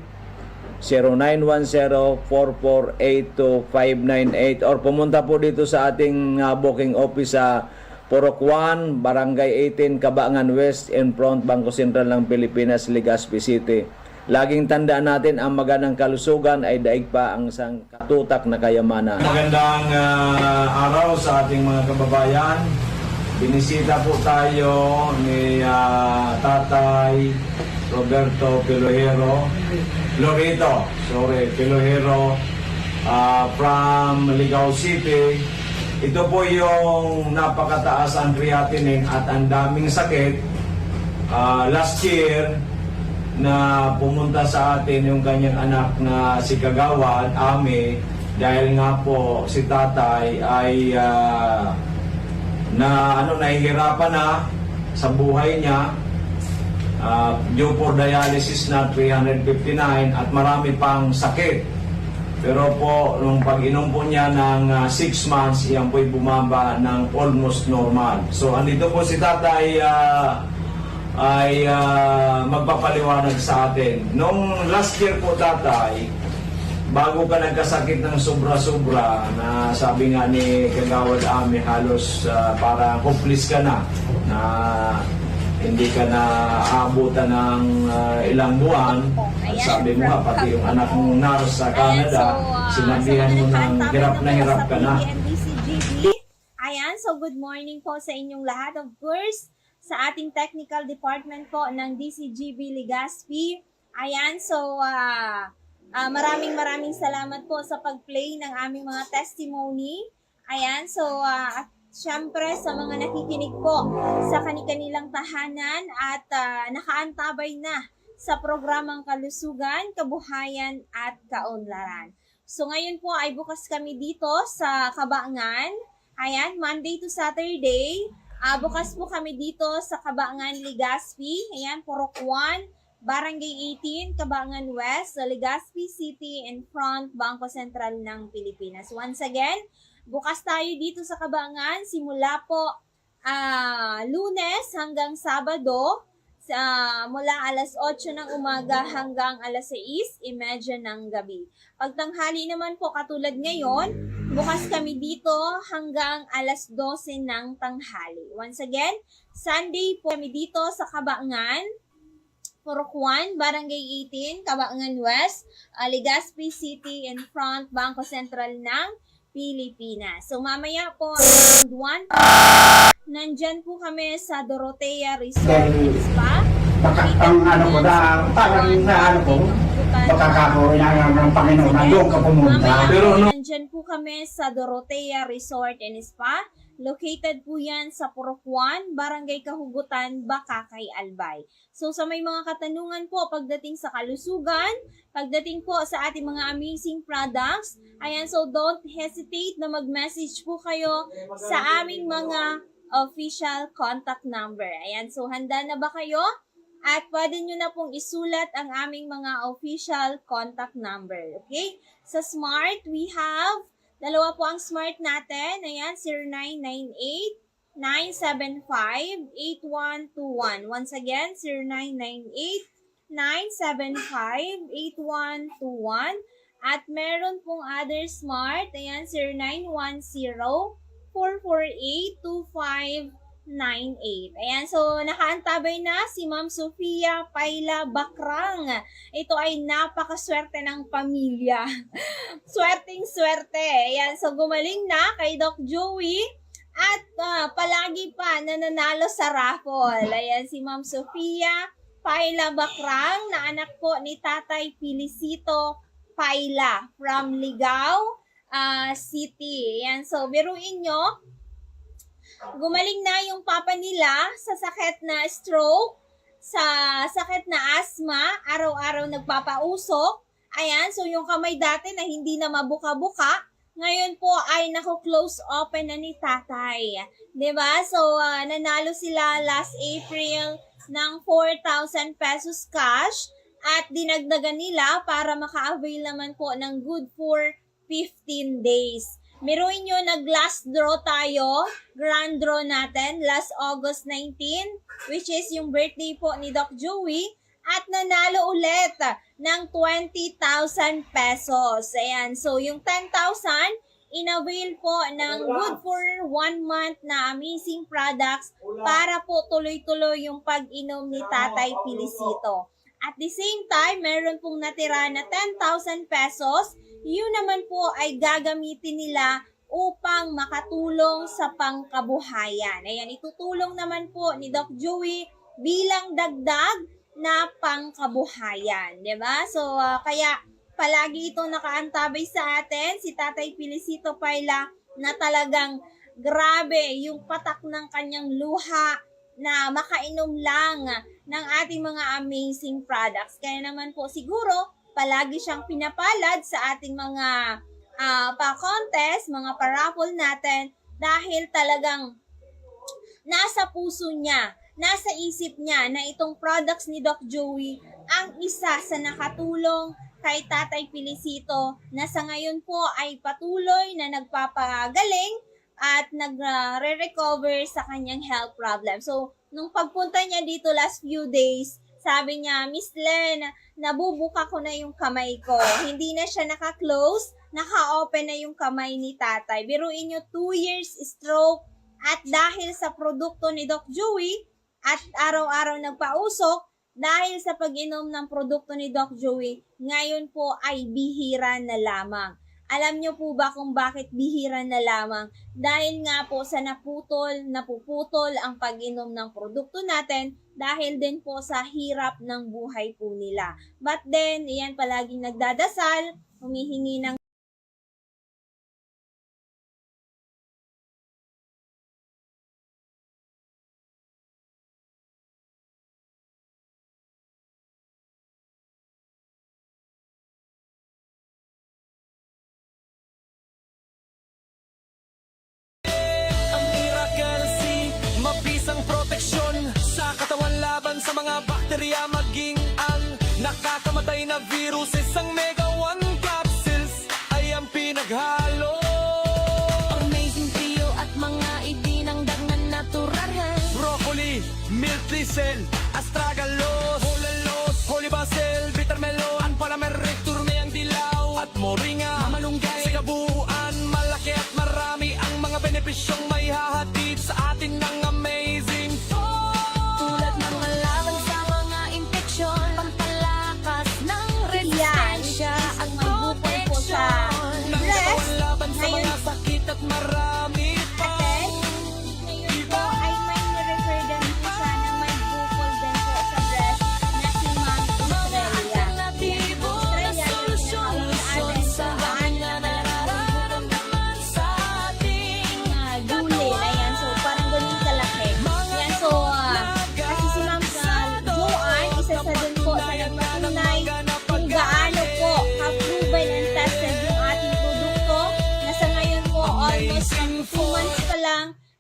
091044825898, or pumunta po dito sa ating booking office sa Purok 1, Barangay 18, Cabangan West, in front Bangko Sentral ng Pilipinas, Legazpi City. Laging tandaan natin, ang magandang kalusugan ay daig pa ang isang katutak na kayamanan. Magandang araw sa ating mga kababayan. Binisita po tayo ni Tatay Roberto Pilohero. Pilohero from Ligao City. Ito po yung napakataas ang creatinine at ang daming sakit. Last year, na pumunta sa atin yung kanyang anak na si Kagawad, Ami, dahil nga po si tatay ay nahihirapan na sa buhay niya, due for dialysis na 359 at marami pang sakit. Pero po, nung pag-inom po niya ng 6 months, yan po'y bumaba ng almost normal. So, andito po si tatay ay magpapaliwanag sa atin. Nung last year po, tatay, bago ka nagkasakit ng sobra-sobra, na sabi nga ni Kagawad Ami, halos para hopeless ka na hindi ka na aabutan ng ilang buwan. At sabi mo nga, pati yung anak mong nurse sa Canada, sinabihan mo ng hirap ka na. Ayan, so good morning po sa inyong lahat. Of course, sa ating technical department po ng DCGB Legazpi. Ayan, so maraming salamat po sa pag-play ng aming mga testimony. Ayan, so syempre sa mga nakikinig po sa kanilang tahanan at nakaantabay na sa programang Kalusugan, Kabuhayan at Kaunlaran. So ngayon po ay bukas kami dito sa Cabangan. Ayan, Monday to Saturday. Bukas po kami dito sa Cabangan, Legazpi. Ayan, Purok 1, Barangay 18, Cabangan West, sa Legazpi City, in front Bangko Sentral ng Pilipinas. Once again, bukas tayo dito sa Cabangan, simula po Lunes hanggang Sabado, mula alas 8 ng umaga hanggang alas 6:30 ng gabi. Pagtanghali naman po, katulad ngayon, bukas kami dito hanggang alas 12 ng tanghali. Once again, Sunday po kami dito sa Cabangan, Purok 1, Barangay 18, Cabangan West, Legazpi City, in front Bangko Sentral ng Pilipinas. So mamaya po, around 1, nandyan po kami sa Dorotea Resort and Spa. ang ano ko na parang na ano ko, makakakuha na ng Panginoon na doon ka pumunta. Pero no, Nandyan po kami sa Dorotea Resort and Spa. Located po yan sa Purok 1, Barangay Kahugutan, Bakakay, Albay. So sa may mga katanungan po pagdating sa kalusugan, pagdating po sa ating mga amazing products, ayan, so don't hesitate na mag-message po kayo sa aming mga official contact number. Ayan, so handa na ba kayo? At pwede nyo na pong isulat ang aming mga official contact number. Okay? Sa Smart, we have, dalawa po ang Smart natin. Ayan, 0998-975-8121. Once again, 0998-975-8121. At meron pong other Smart. Ayan, 0910-448-2598. Ayan, so nakaantabay na si Ma'am Sofia Paila Bakrang. Ito ay napakaswerte ng pamilya. Swerteng-swerte. Ayan, so gumaling na kay Doc Joey at palagi pa nananalo sa raffle. Ayan, si Ma'am Sofia Paila Bakrang na anak po ni Tatay Felicito Paila from Ligao City. Ayan, so biruin nyo, gumaling na yung papa nila sa sakit na stroke, sa sakit na asthma, araw-araw nagpapausok. Ayan, so yung kamay dati na hindi na mabuka-buka, ngayon po ay nako-close open na ni tatay. 'Di ba? So, nanalo sila last April ng 4,000 pesos cash at dinagdagan nila para maka-avail naman po ng good for 15 days. Meron nyo, nag-last draw tayo, grand draw natin, last August 19, which is yung birthday po ni Doc Joey, at nanalo ulit ng 20,000 pesos. Ayan, so yung 10,000, in-avail po ng good for 1 month na amazing products para po tuloy-tuloy yung pag-inom ni Tatay Felicito. At the same time, meron pong natira na 10,000 pesos. Yun naman po ay gagamitin nila upang makatulong sa pangkabuhayan. Ayan, itutulong naman po ni Doc Joey bilang dagdag na pangkabuhayan. Diba? So, kaya palagi itong nakaantabay sa atin, si Tatay Felicito Paila, na talagang grabe yung patak ng kanyang luha na makainom lang ng ating mga amazing products. Kaya naman po siguro, palagi siyang pinapalad sa ating mga pa-contest, mga pa-raffle natin dahil talagang nasa puso niya, nasa isip niya na itong products ni Doc Joey ang isa sa nakatulong kay Tatay Felicito na sa ngayon po ay patuloy na nagpapagaling at nagre-recover sa kanyang health problem. So, nung pagpunta niya dito last few days, sabi niya, Miss Len, nabubuka ko na yung kamay ko. Hindi na siya naka-close, naka-open na yung kamay ni tatay. Biruin nyo, 2 years stroke at dahil sa produkto ni Doc Joey at araw-araw nagpausok, dahil sa pag-inom ng produkto ni Doc Joey, ngayon po ay bihira na lamang. Alam nyo po ba kung bakit bihira na lamang? Dahil nga po sa napuputol ang pag-inom ng produkto natin dahil din po sa hirap ng buhay po nila. But then, iyan palaging nagdadasal, humihingi ng Ang Miracle C, mabisang proteksyon sa katawan laban sa mga bakterya, maging ang nakakamatay na viruses. Ang Mega 1 capsules ay ang pinaghalo. Amazing Trio at mga idinangdag na natural. Broccoli, milk thistle, astragalus, holalos, holy basil, bitter melon, palamerictus, turmeyang dilaw, at moringa, malunggay. Sa kabuuan, malaki at marami ang mga benepisyong may hahatid sa atin ng amazing Tulad ng laban sa mga infeksyon, pampalakas ng resistensya at Ang magbukol po sa ng katawan laban sa mga sakit at marami pa. Ngayon po ay may nirefer din po siya na may bukol din po sa breast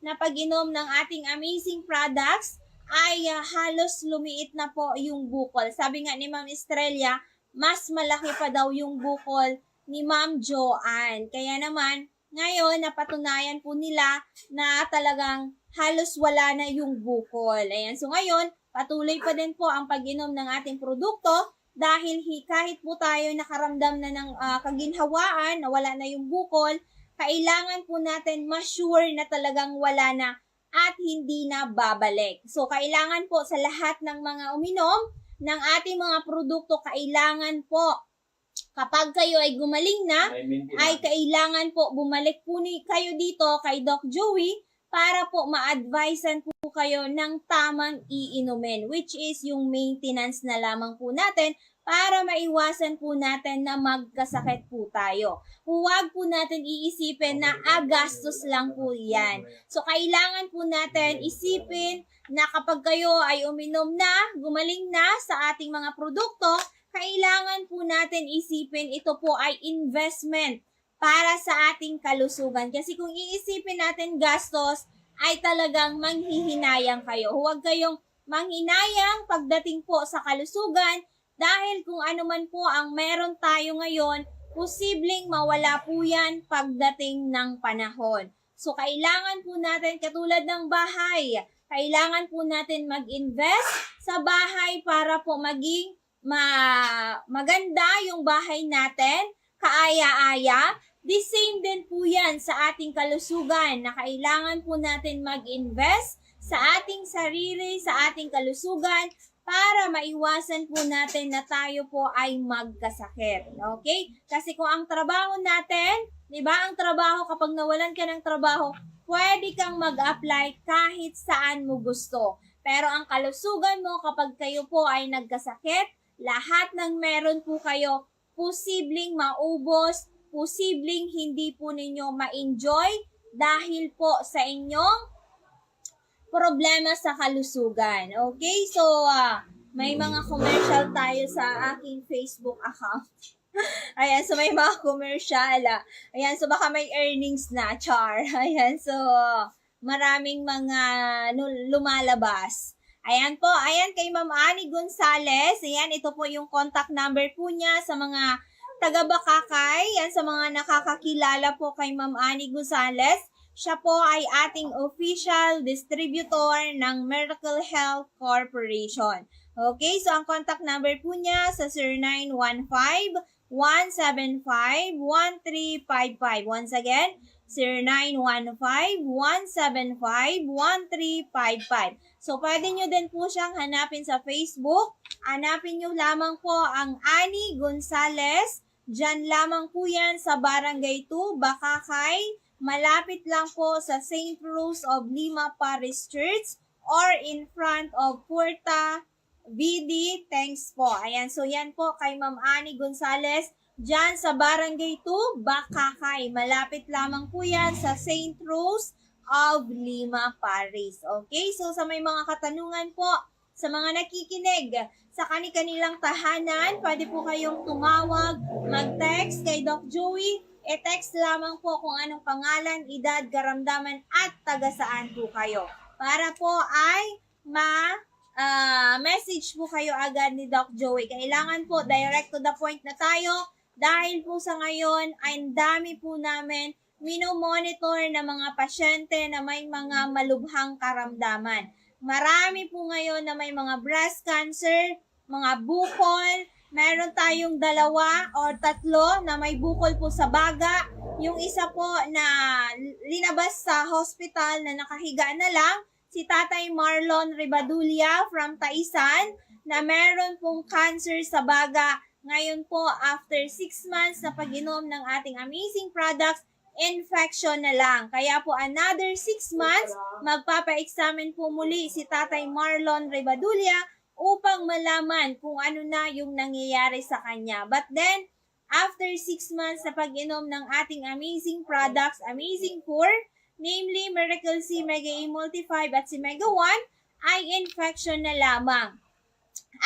na pag-inom ng ating amazing products ay halos lumiit na po yung bukol. Sabi nga ni Ma'am Estrella, mas malaki pa daw yung bukol ni Ma'am Joanne. Kaya naman, ngayon, napatunayan po nila na talagang halos wala na yung bukol. Ayan. So ngayon, patuloy pa din po ang pag-inom ng ating produkto dahil kahit po tayo nakaramdam na ng kaginhawaan na wala na yung bukol, kailangan po natin ma-sure na talagang wala na at hindi na babalik. So, kailangan po sa lahat ng mga uminom ng ating mga produkto, kailangan po kapag kayo ay gumaling na, ay kailangan po bumalik po kayo dito kay Doc Joey para po ma-advisean po kayo ng tamang iinumin, which is yung maintenance na lamang po natin para maiwasan po natin na magkasakit po tayo. Huwag po natin iisipin na gastos lang po yan. So, kailangan po natin isipin na kapag kayo ay uminom na, gumaling na sa ating mga produkto, kailangan po natin isipin ito po ay investment para sa ating kalusugan. Kasi kung iisipin natin gastos, ay talagang manghihinayang kayo. Huwag kayong manghinayang pagdating po sa kalusugan dahil kung ano man po ang meron tayo ngayon, posibleng mawala po yan pagdating ng panahon. So, kailangan po natin, katulad ng bahay, kailangan po natin mag-invest sa bahay para po maging maganda yung bahay natin, kaaya-aya. The same din po yan sa ating kalusugan na kailangan po natin mag-invest sa ating sarili, sa ating kalusugan para maiwasan po natin na tayo po ay magkasakit. Okay? Kasi kung ang trabaho natin, di ba, ang trabaho, kapag nawalan ka ng trabaho, pwede kang mag-apply kahit saan mo gusto. Pero ang kalusugan mo, kapag kayo po ay nagkasakit, lahat ng meron po kayo, posibleng maubos, posibleng hindi po ninyo ma-enjoy dahil po sa inyong problema sa kalusugan. Okay? So, may mga commercial tayo sa aking Facebook account. Ayan, so may mga commercial. Ayan, so baka may earnings na, char. Ayan, so maraming mga lumalabas. Ayan po, ayan kay Ma'am Annie Gonzales. Ayan, ito po yung contact number po niya sa mga taga-Bakakay. Yan, sa mga nakakakilala po kay Ma'am Annie Gonzales. Siya po ay ating official distributor ng Miracle Health Corporation. Okay, so ang contact number po niya sa 0915-175-1355. Once again, 0915-175-1355. So, pwede nyo din po siyang hanapin sa Facebook. Hanapin nyo lamang po ang Annie Gonzales. Diyan lamang po yan sa Barangay 2, Bakakay. Malapit lang po sa St. Rose of Lima Parish Church or in front of Puerta BD. Thanks po. Ayan, so yan po kay Ma'am Annie Gonzales. Diyan sa Barangay 2, Bakakay. Malapit lamang po yan sa St. Rose of Lima Parish. Okay, so sa may mga katanungan po, sa mga nakikinig sa kanilang tahanan, pwede po kayong tumawag, mag-text kay Doc Joey. I-text lamang po kung anong pangalan, edad, karamdaman at taga saan po kayo. Para po ay message po kayo agad ni Doc Joey. Kailangan po direct to the point na tayo dahil po sa ngayon ay dami po namin minomonitor na mga pasyente na may mga malubhang karamdaman. Marami po ngayon na may mga breast cancer, mga bukol. Meron tayong 2 o 3 na may bukol po sa baga. Yung isa po na linabas sa hospital na nakahiga na lang, si Tatay Marlon Ribadulia from Taisan na meron pong cancer sa baga. Ngayon po, after 6 months na pag-inom ng ating amazing products, infection na lang. Kaya po another 6 months, magpapa-examine po muli si Tatay Marlon Ribadulia upang malaman kung ano na yung nangyayari sa kanya. But then, after 6 months sa pag-inom ng ating amazing products, Amazing 4, namely Miracle C, Mega E Multi-5 at si Mega 1, ay infection na lamang.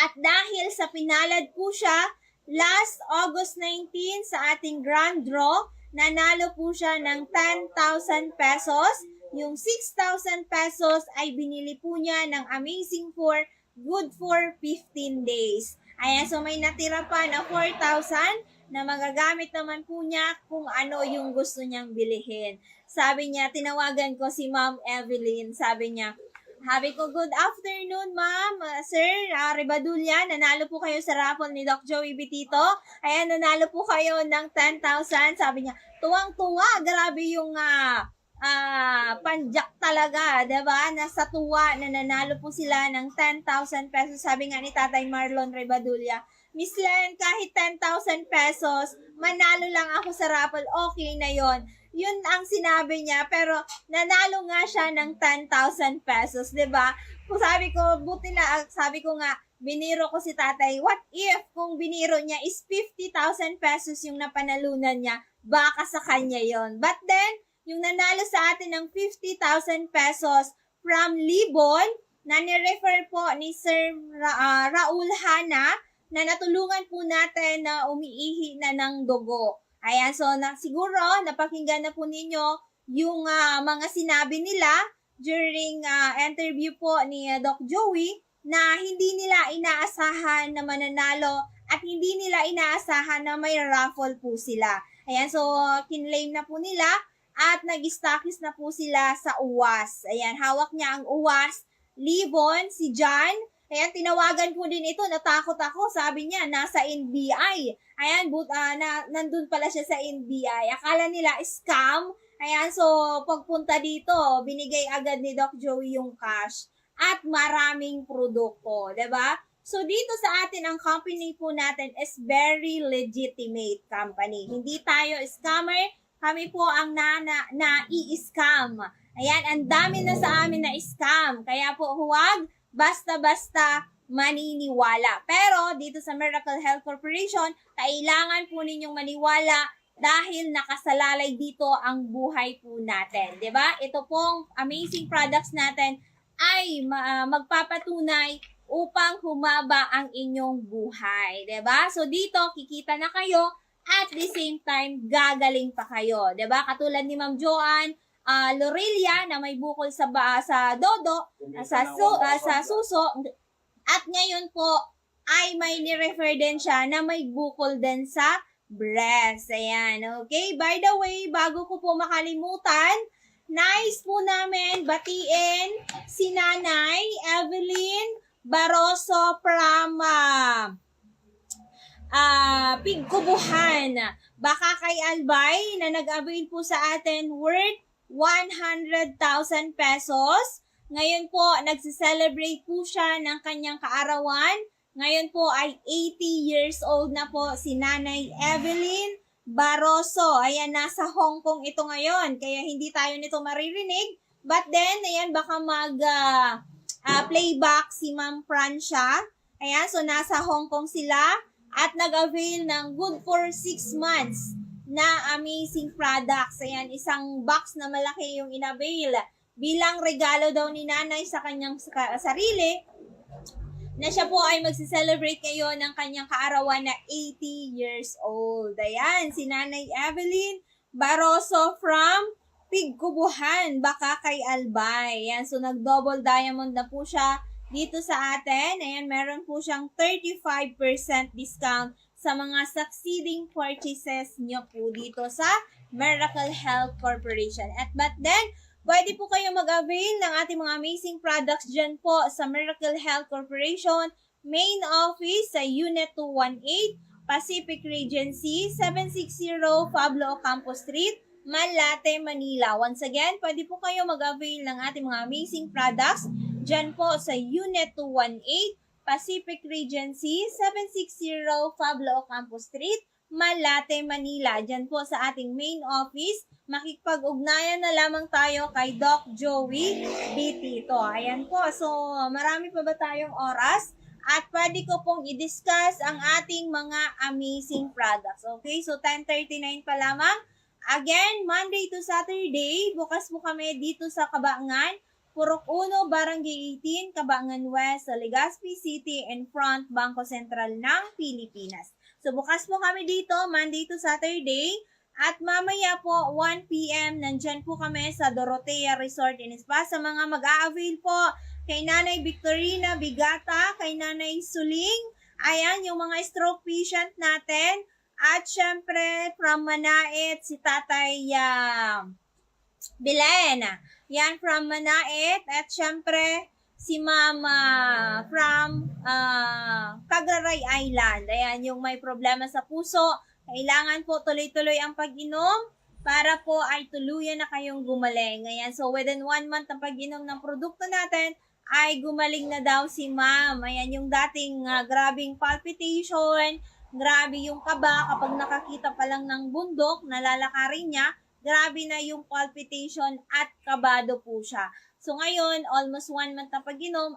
At dahil sa pinalad po siya, last August 19 sa ating grand draw, nanalo po siya ng 10,000 pesos yung 6,000 pesos ay binili po niya ng Amazing 4, good for 15 days. Ayan, so may natira pa na 4,000 na magagamit naman po niya kung ano yung gusto niyang bilihin. Sabi niya, tinawagan ko si Ma'am Evelyn, sabi niya, habi ko, good afternoon, ma'am. Sir, Ribadulla, nanalo po kayo sa raffle ni Doc Joey Betito. Ayan, nanalo po kayo ng 10,000. Sabi niya, tuwang-tuwa, grabe yung panjak talaga, diba? Nasa tuwa na nanalo po sila ng 10,000 pesos. Sabi nga ni Tatay Marlon Ribadulla, Miss Len, kahit 10,000 pesos, manalo lang ako sa raffle, okay na yon. Yun ang sinabi niya, pero nanalo nga siya ng 10,000 pesos, 'di ba? Kung sabi ko, buti na, sabi ko nga, biniro ko si tatay, what if kung biniro niya is 50,000 pesos yung napanalunan niya, baka sa kanya yon. But then, yung nanalo sa atin ng 50,000 pesos from Libon, na nirefer po ni Sir Raul Hana, na natulungan po natin na umiihi na ng dugo. Ayan, so siguro napakinggan na po ninyo yung mga sinabi nila during interview po ni Doc Joey na hindi nila inaasahan na mananalo at hindi nila inaasahan na may raffle po sila. Ayan, so kinlaim na po nila at nag-stockist na po sila sa UWAS. Ayan, hawak niya ang UWAS, Libon, si John. Ayan, tinawagan po din ito, natakot ako, sabi niya, nasa NBI. Ayan, nandun pala siya sa NBI. Akala nila scam. Ayan, so pagpunta dito, binigay agad ni Doc Joey yung cash at maraming produkto, 'di ba? So dito sa atin, ang company po natin is very legitimate company. Hindi tayo scammer, kami po ang na-i-scam. Ayan, ang dami na sa amin na scam. Kaya po huwag basta-basta maniniwala. Pero dito sa Miracle Health Corporation, kailangan po ninyong maniwala dahil nakasalalay dito ang buhay po natin. 'Di ba? Ito pong amazing products natin ay magpapatunay upang humaba ang inyong buhay. 'Di ba? So dito, kikita na kayo at the same time, gagaling pa kayo. 'Di ba? Katulad ni Ma'am Joanne Lorelia na may bukol sa dodo, sa suso, at ngayon po ay may ni-refer din siya na may bukol din sa breast. Ayan, okay? By the way, bago ko po makalimutan, nais po namin batiin si Nanay Evelyn Baroso from Pigkubuhan. Baka kay Albay na nag-avail po sa atin worth 100,000 pesos. Ngayon po, nagsiselebrate po siya ng kanyang kaarawan. Ngayon po ay 80 years old na po si Nanay Evelyn Baroso. Ayan, nasa Hong Kong ito ngayon, kaya hindi tayo nito maririnig. But then, ayan, baka playback si Ma'am Francia. Ayan, so nasa Hong Kong sila at nag-avail ng good for 6 months na amazing products. Ayan, isang box na malaki yung inavail bilang regalo daw ni nanay sa kanyang sarili na siya po ay magsi-celebrate ngayon ng kanyang kaarawan na 80 years old. Ayan, si Nanay Evelyn Baroso from Pigkubuhan, baka kay Albay. Ayan, so nag-double diamond na po siya dito sa atin. Ayan, meron po siyang 35% discount sa mga succeeding purchases nyo po dito sa Miracle Health Corporation. But then, pwede po kayo mag-avail ng ating mga amazing products dyan po sa Miracle Health Corporation main office sa Unit 218, Pacific Regency, 760 Pablo Ocampo Street, Malate, Manila. Once again, pwede po kayo mag-avail ng ating mga amazing products dyan po sa Unit 218, Pacific Regency, 760 Pablo Ocampo Street, Malate, Manila. Dyan po sa ating main office, makikipag-ugnayan na lamang tayo kay Doc Joey Betito. Ayan po, so marami pa ba tayong oras? At pwede ko pong i-discuss ang ating mga amazing products. Okay, so 10:39 pa lamang. Again, Monday to Saturday, bukas po kami dito sa Cabangan, Purok 1, Barangay 18, Cabangan West, sa Legazpi City, in front Bangko Sentral ng Pilipinas. So bukas po kami dito, Monday to Saturday, At mamaya po, 1 p.m., nandyan po kami sa Dorotea Resort and Spa. Sa mga mag-a-avail po, kay Nanay Victorina Bigata, kay Nanay Suling, ayan, yung mga stroke patient natin. At syempre, from Manait, si Tatay Belen. Yan, from Manait. At syempre, si Mama from Cagaray Island. Ayan, yung may problema sa puso. Kailangan po tuloy-tuloy ang pag-inom para po ay tuluyan na kayong gumaling. Ayan, so within 1 month ang pag-inom ng produkto natin, ay gumaling na daw si Ma'am. Ayan, yung dating grabing palpitation, grabe yung kaba kapag nakakita pa lang ng bundok, nalalakarin niya, grabe na yung palpitation at kabado po siya. So ngayon, almost 1 month na pag-inom,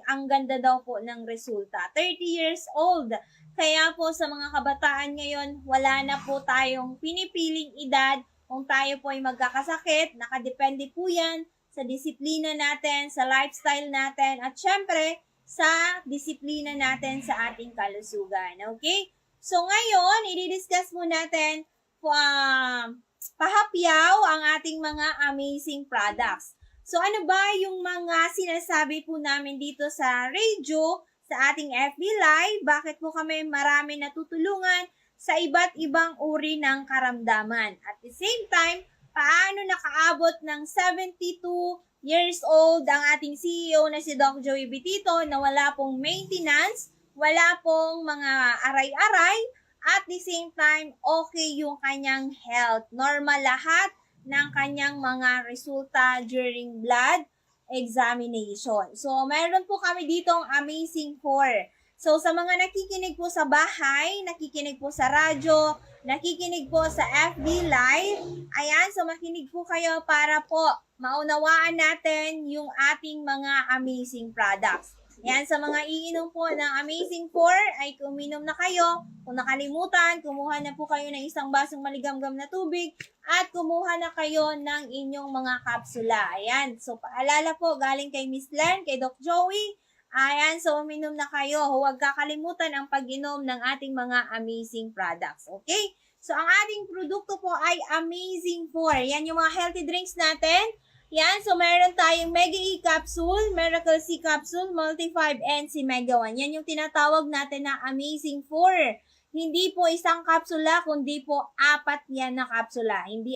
ang ganda daw po ng resulta. 30 years old. Kaya po sa mga kabataan ngayon, wala na po tayong pinipiling edad kung tayo po ay magkakasakit. Nakadepende po yan sa disiplina natin, sa lifestyle natin, at syempre, sa disiplina natin sa ating kalusugan. Okay? So ngayon, i-discuss mo natin pahapyaw ang ating mga amazing products. So ano ba yung mga sinasabi po namin dito sa radio, sa ating FB Live? Bakit po kami marami natutulungan sa iba't ibang uri ng karamdaman? At the same time, paano nakaabot ng 72 years old ang ating CEO na si Doc Joey Bitito na wala pong maintenance, wala pong mga aray-aray, at the same time, okay yung kanyang health. Normal lahat ng kanyang mga resulta during blood examination. So, meron po kami ditong Amazing 4. So, sa mga nakikinig po sa bahay, nakikinig po sa radyo, nakikinig po sa FB Live, ayan, so makinig po kayo para po maunawaan natin yung ating mga amazing products. Yan, sa mga iinom po ng Amazing 4 ay kuminom na kayo. Kung nakalimutan, kumuha na po kayo ng isang basong maligamgam na tubig at kumuha na kayo ng inyong mga kapsula. Ayan, so paalala po galing kay Miss Len, kay Doc Joey. Ayan, so uminom na kayo. Huwag kakalimutan ang pag-inom ng ating mga amazing products. Okay? So ang ating produkto po ay Amazing 4. Yan yung mga healthy drinks natin. Yan, so meron tayong Mega E Capsule, Miracle C Capsule, Multi-5, and si Mega 1. Yan yung tinatawag natin na Amazing 4. Hindi po isang kapsula, kundi po 4 yan na kapsula. Hindi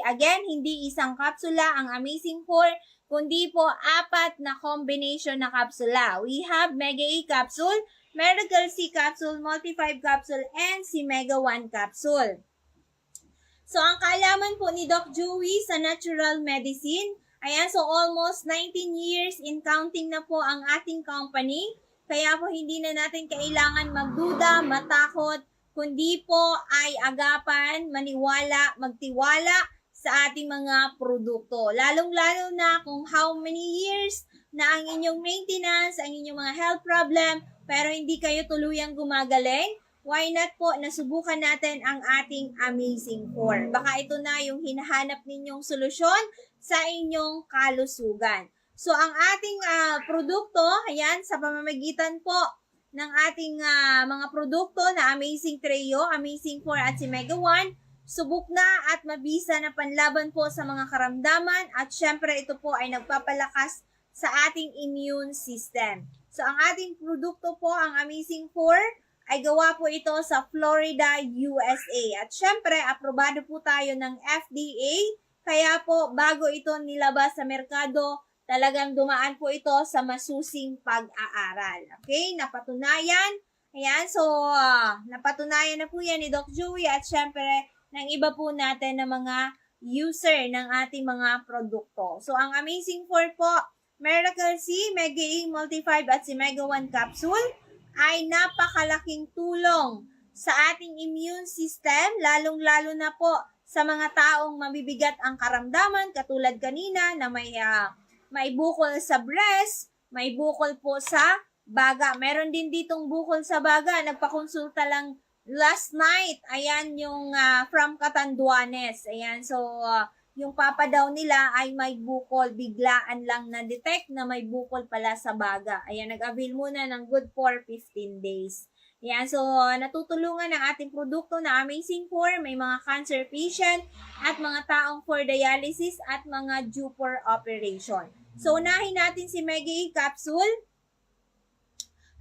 isang kapsula ang Amazing 4, kundi po 4 na combination na kapsula. We have Mega E Capsule, Miracle C Capsule, Multi-5 Capsule, and si Mega 1 Capsule. So, ang kaalaman po ni Doc Joey sa natural medicine, ayan, so almost 19 years in counting na po ang ating company. Kaya po hindi na natin kailangan magduda, matakot, kundi po ay agapan, maniwala, magtiwala sa ating mga produkto. Lalong-lalo na kung how many years na ang inyong maintenance, ang inyong mga health problem, pero hindi kayo tuluyang gumagaling. Why not po nasubukan natin ang ating Amazing 4? Baka ito na yung hinahanap ninyong solusyon sa inyong kalusugan. So, ang ating produkto, ayan, sa pamamagitan po ng ating mga produkto na Amazing Trio, Amazing 4 at si Mega 1, subok na at mabisa na panlaban po sa mga karamdaman at syempre ito po ay nagpapalakas sa ating immune system. So, ang ating produkto po, ang Amazing 4, ay gawa po ito sa Florida, USA. At syempre, aprobado po tayo ng FDA. Kaya po, bago ito nilabas sa merkado, talagang dumaan po ito sa masusing pag-aaral. Okay? Napatunayan. Ayan, so, napatunayan na po yan ni Doc Joey at syempre, ng iba po natin na mga user ng ating mga produkto. So, ang Amazing 4 po, Miracle C, Mega E, Multi-5 at si Mega 1 Capsule, ay napakalaking tulong sa ating immune system, lalong-lalo na po sa mga taong mabibigat ang karamdaman, katulad kanina na may bukol sa breast, may bukol po sa baga. Meron din ditong bukol sa baga, nagpakonsulta lang last night, ayan yung from Catanduanes, ayan, so yung papa daw nila ay may bukol, biglaan lang na-detect na may bukol pala sa baga. Ayan, nag-avail muna ng good for 15 days. Ayan, so natutulungan ng ating produkto na Amazing 4, may mga cancer patient at mga taong for dialysis at mga due for operation. So, unahin natin si Mega E Capsule.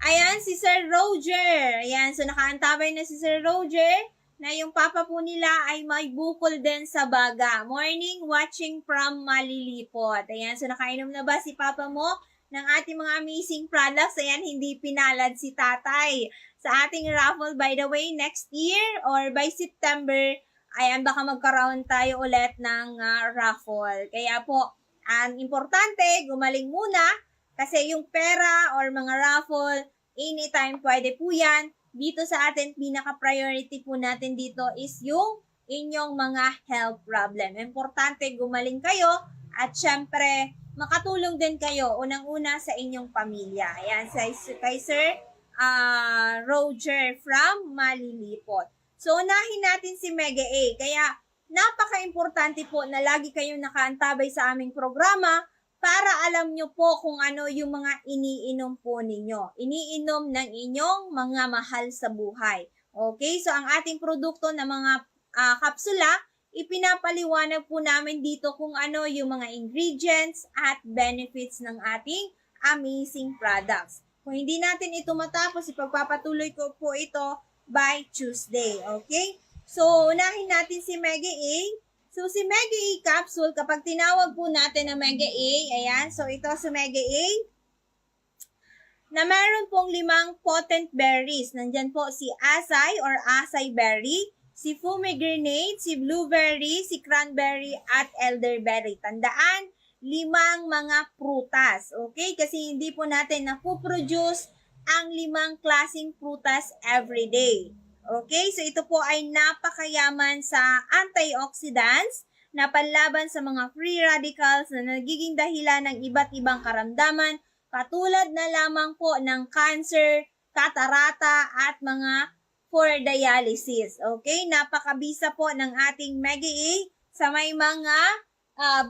Ayan, si Sir Roger. Ayan, so nakaantabay na si Sir Roger na yung papa po nila ay may bukol din sa baga. Morning watching from Malilipot. Ayan, so nakainom na ba si papa mo ng ating mga amazing products? Ayan, hindi pinalad si tatay sa ating raffle. By the way, next year or by September, ayan, baka magkaroon tayo ulit ng raffle. Kaya po, ang importante, gumaling muna kasi yung pera or mga raffle, anytime pwede po yan. Dito sa atin, pinaka-priority po natin dito is yung inyong mga health problem. Importante, gumaling kayo at syempre, makatulong din kayo unang-una sa inyong pamilya. Ayan, kay Sir Roger from Malilipot. So, unahin natin si Mega A. Kaya, napaka-importante po na lagi kayong nakaantabay sa aming programa para alam nyo po kung ano yung mga iniinom po ninyo. Iniinom ng inyong mga mahal sa buhay. Okay? So, ang ating produkto na mga kapsula, ipinapaliwanag po namin dito kung ano yung mga ingredients at benefits ng ating amazing products. Kung hindi natin ito matapos, ipagpapatuloy ko po ito by Tuesday. Okay? So, unahin natin si Mega A. So, si Mega A Capsule, kapag tinawag po natin na Mega A, ayan, so ito si Mega A, na meron pong 5 potent berries. Nandyan po si Asay or Asay Berry, si Fumigranate, si Blueberry, si Cranberry, at Elderberry. Tandaan, 5 mga prutas. Okay? Kasi hindi po natin napuproduce ang 5 klaseng prutas everyday. Okay, so ito po ay napakayaman sa antioxidants na panlaban sa mga free radicals na nagiging dahilan ng iba't ibang karamdaman katulad na lamang po ng cancer, katarata at mga for dialysis. Okay, napakabisa po ng ating Mega A sa may mga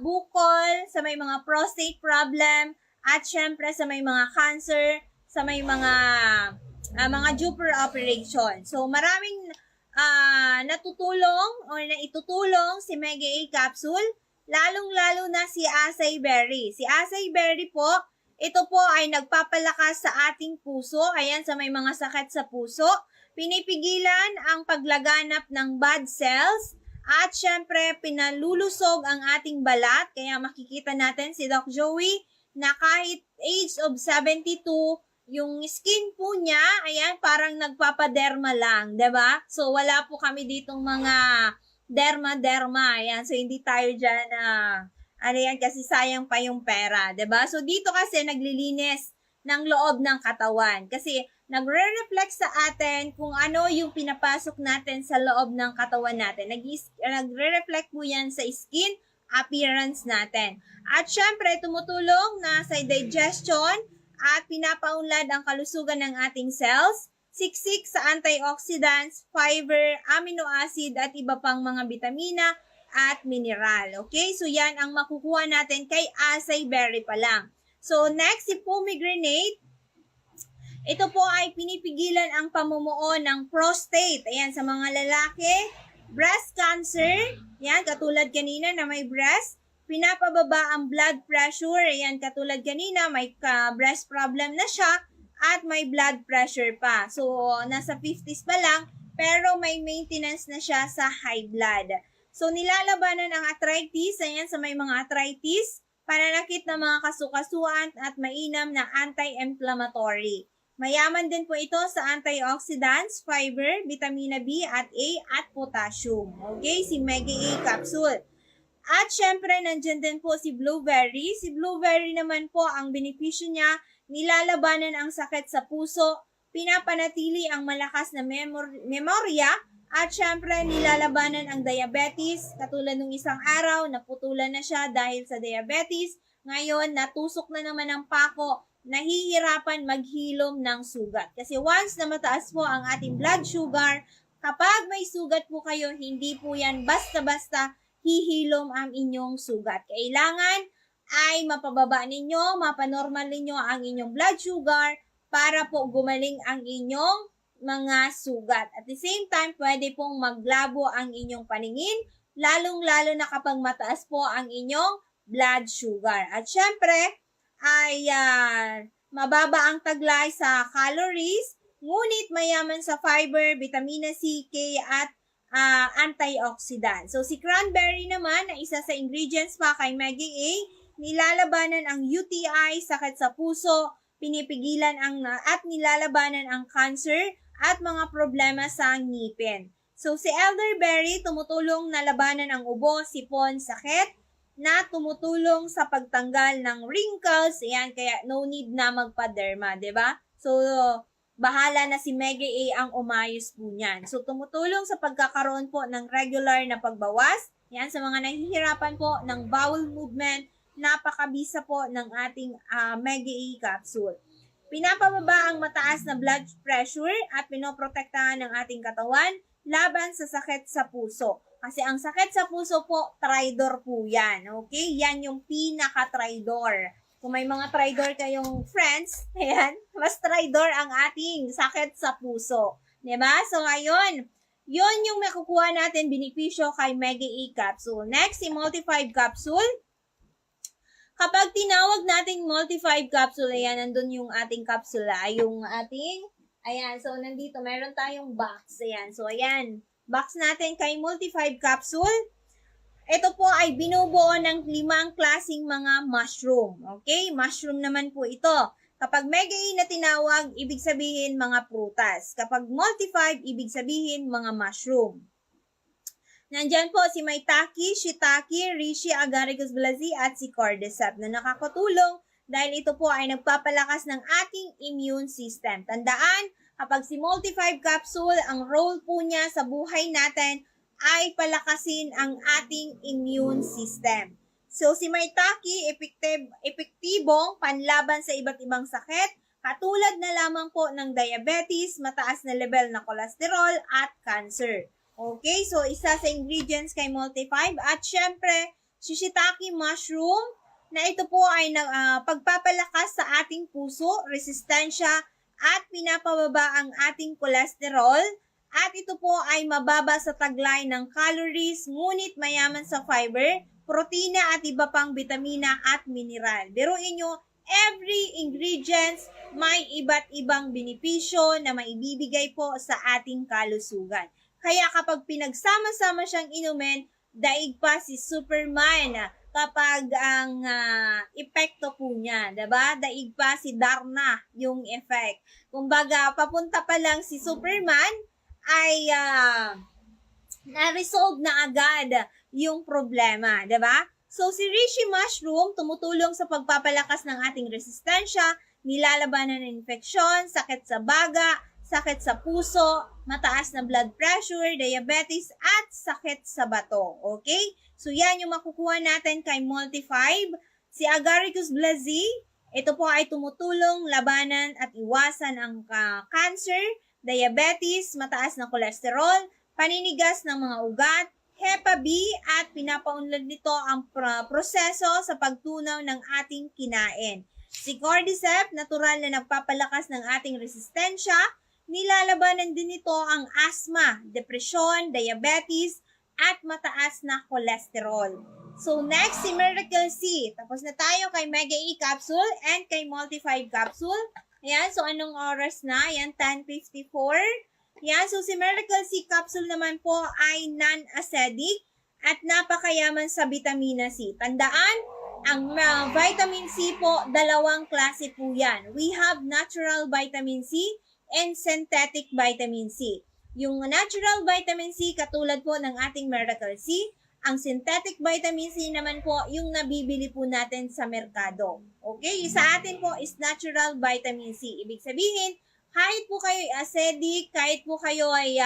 bukol, sa may mga prostate problem at syempre sa may mga cancer, sa may mga due for operation. So, maraming natutulong o naitutulong si Mega A Capsule, lalong-lalo na si Acai Berry. Si Acai Berry po, ito po ay nagpapalakas sa ating puso. Ayan, sa may mga sakit sa puso. Pinipigilan ang paglaganap ng bad cells. At syempre, pinalulusog ang ating balat. Kaya makikita natin si Doc Joey na kahit age of 72, yung skin po niya, ayan, parang nagpapaderma lang, 'di ba? So, wala po kami ditong mga derma-derma, ayan. So, hindi tayo dyan, ano yan, kasi sayang pa yung pera, 'di ba? So, dito kasi naglilinis ng loob ng katawan. Kasi, nagre-reflect sa atin kung ano yung pinapasok natin sa loob ng katawan natin. Nagre-reflect po yan sa skin appearance natin. At syempre, tumutulong na sa digestion, at pinapaunlad ang kalusugan ng ating cells, siksik sa antioxidants, fiber, amino acid, at iba pang mga bitamina at mineral. Okay? So, yan ang makukuha natin kay Acai Berry pa lang. So, next, si Pomegranate. Ito po ay pinipigilan ang pamumuo ng prostate. Ayan, sa mga lalaki, breast cancer, yan, katulad kanina na may breast, pinapababa ang blood pressure. Ayan, katulad kanina, may breast problem na siya at may blood pressure pa. So, nasa 50s pa lang, pero may maintenance na siya sa high blood. So, nilalabanan ang arthritis. Ayan, sa may mga arthritis, pananakit ng mga kasukasuan at mainam na anti-inflammatory. Mayaman din po ito sa antioxidants, fiber, vitamina B at A at potassium. Okay, si Mega A Capsule. At syempre, nandyan din po si Blueberry. Si Blueberry naman po, ang benepisyo niya, nilalabanan ang sakit sa puso, pinapanatili ang malakas na memorya, at syempre, nilalabanan ang diabetes. Katulad nung isang araw, naputulan na siya dahil sa diabetes. Ngayon, natusok na naman ang pako, nahihirapan maghilom ng sugat. Kasi once na mataas po ang ating blood sugar, kapag may sugat po kayo, hindi po yan basta-basta hihilom ang inyong sugat. Kailangan ay mapababa ninyo, mapanormal ninyo ang inyong blood sugar para po gumaling ang inyong mga sugat. At the same time, pwede pong maglabo ang inyong paningin, lalong-lalo na kapag mataas po ang inyong blood sugar. At syempre, ay mababa ang taglay sa calories, ngunit mayaman sa fiber, vitamina C, K, at antioxidant. So, si cranberry naman, na isa sa ingredients pa kay Mega A, nilalabanan ang UTI, sakit sa puso, pinipigilan at nilalabanan ang cancer at mga problema sa ngipin. So, si elderberry, tumutulong na labanan ang ubo, sipon, sakit, na tumutulong sa pagtanggal ng wrinkles. Ayan, kaya no need na magpa-derma, 'di ba? So, bahala na si Mega A ang umayos po niyan. So, tumutulong sa pagkakaroon po ng regular na pagbawas. Yan, sa mga nahihirapan po ng bowel movement, napakabisa po ng ating Mega A capsule. Pinapababa ang mataas na blood pressure at pinoprotektahan ng ating katawan laban sa sakit sa puso. Kasi ang sakit sa puso po, traidor po yan. Okay? Yan yung pinaka-traidor. Kung may mga traidor kayong friends, ayan, mas traidor ang ating sakit sa puso. Diba? So, ayun. Yun yung makukuha natin benepisyo kay Mega A capsule. Next, si Multi-5 capsule. Kapag tinawag nating Multi-5 capsule, ayan, nandun yung ating kapsula, yung ating, ayan, so nandito, meron tayong box, ayan, so ayan, box natin kay Multi-5 capsule. Ito po ay binubuo ng 5 klaseng mga mushroom, okay, mushroom naman po ito. Kapag Mega A na tinawag, ibig sabihin mga prutas. Kapag Multi-5, ibig sabihin mga mushroom. Nandyan po si Maitake, Shiitake, Reishi, Agaricus blazei at si Cordyceps na nakakatulong dahil ito po ay nagpapalakas ng ating immune system. Tandaan, kapag si Multi-5 capsule, ang role po niya sa buhay natin ay palakasin ang ating immune system. So si Maitake, epektibong panlaban sa iba't ibang sakit, katulad na lamang po ng diabetes, mataas na level na kolesterol at cancer. Okay, so isa sa ingredients kay Multi-5 at syempre, Shiitake mushroom na ito po ay pagpapalakas sa ating puso, resistensya at pinapababa ang ating kolesterol at ito po ay mababa sa taglay ng calories ngunit mayaman sa fiber, protina at iba pang vitamina at mineral. Biruin nyo, every ingredients may iba't ibang benepisyo na maibibigay po sa ating kalusugan. Kaya kapag pinagsama-sama siyang inumin, daig pa si Superman kapag ang epekto po niya, diba? Daig pa si Darna yung effect. Kumbaga, papunta pa lang si Superman ay na-resolve na agad yung problema, diba? So, si Reishi mushroom tumutulong sa pagpapalakas ng ating resistensya, nilalabanan ng infeksyon, sakit sa baga, sakit sa puso, mataas na blood pressure, diabetes, at sakit sa bato. Okay? So, yan yung makukuha natin kay Multi-5. Si Agaricus blazei, ito po ay tumutulong labanan at iwasan ang cancer, diabetes, mataas na kolesterol, paninigas ng mga ugat, Hepa B, at pinapaunlad nito ang proseso sa pagtunaw ng ating kinain. Si Cordyceps, natural na nagpapalakas ng ating resistensya, nilalabanan din nito ang asthma, depresyon, diabetes, at mataas na kolesterol. So, next, si Miracle C. Tapos na tayo kay Mega A capsule and kay Multi-5 capsule. Ayan, so anong oras na? Ayan, 10:54. Ayan, so si Miracle C capsule naman po ay non-acidic at napakayaman sa vitamina C. Tandaan, ang vitamin C po, dalawang klase po yan. We have natural vitamin C and synthetic vitamin C. Yung natural vitamin C, katulad po ng ating Miracle C. Ang synthetic vitamin C naman po, yung nabibili po natin sa merkado. Okay? Sa atin po is natural vitamin C. Ibig sabihin, kahit po kayo ay acidic, kahit po kayo ay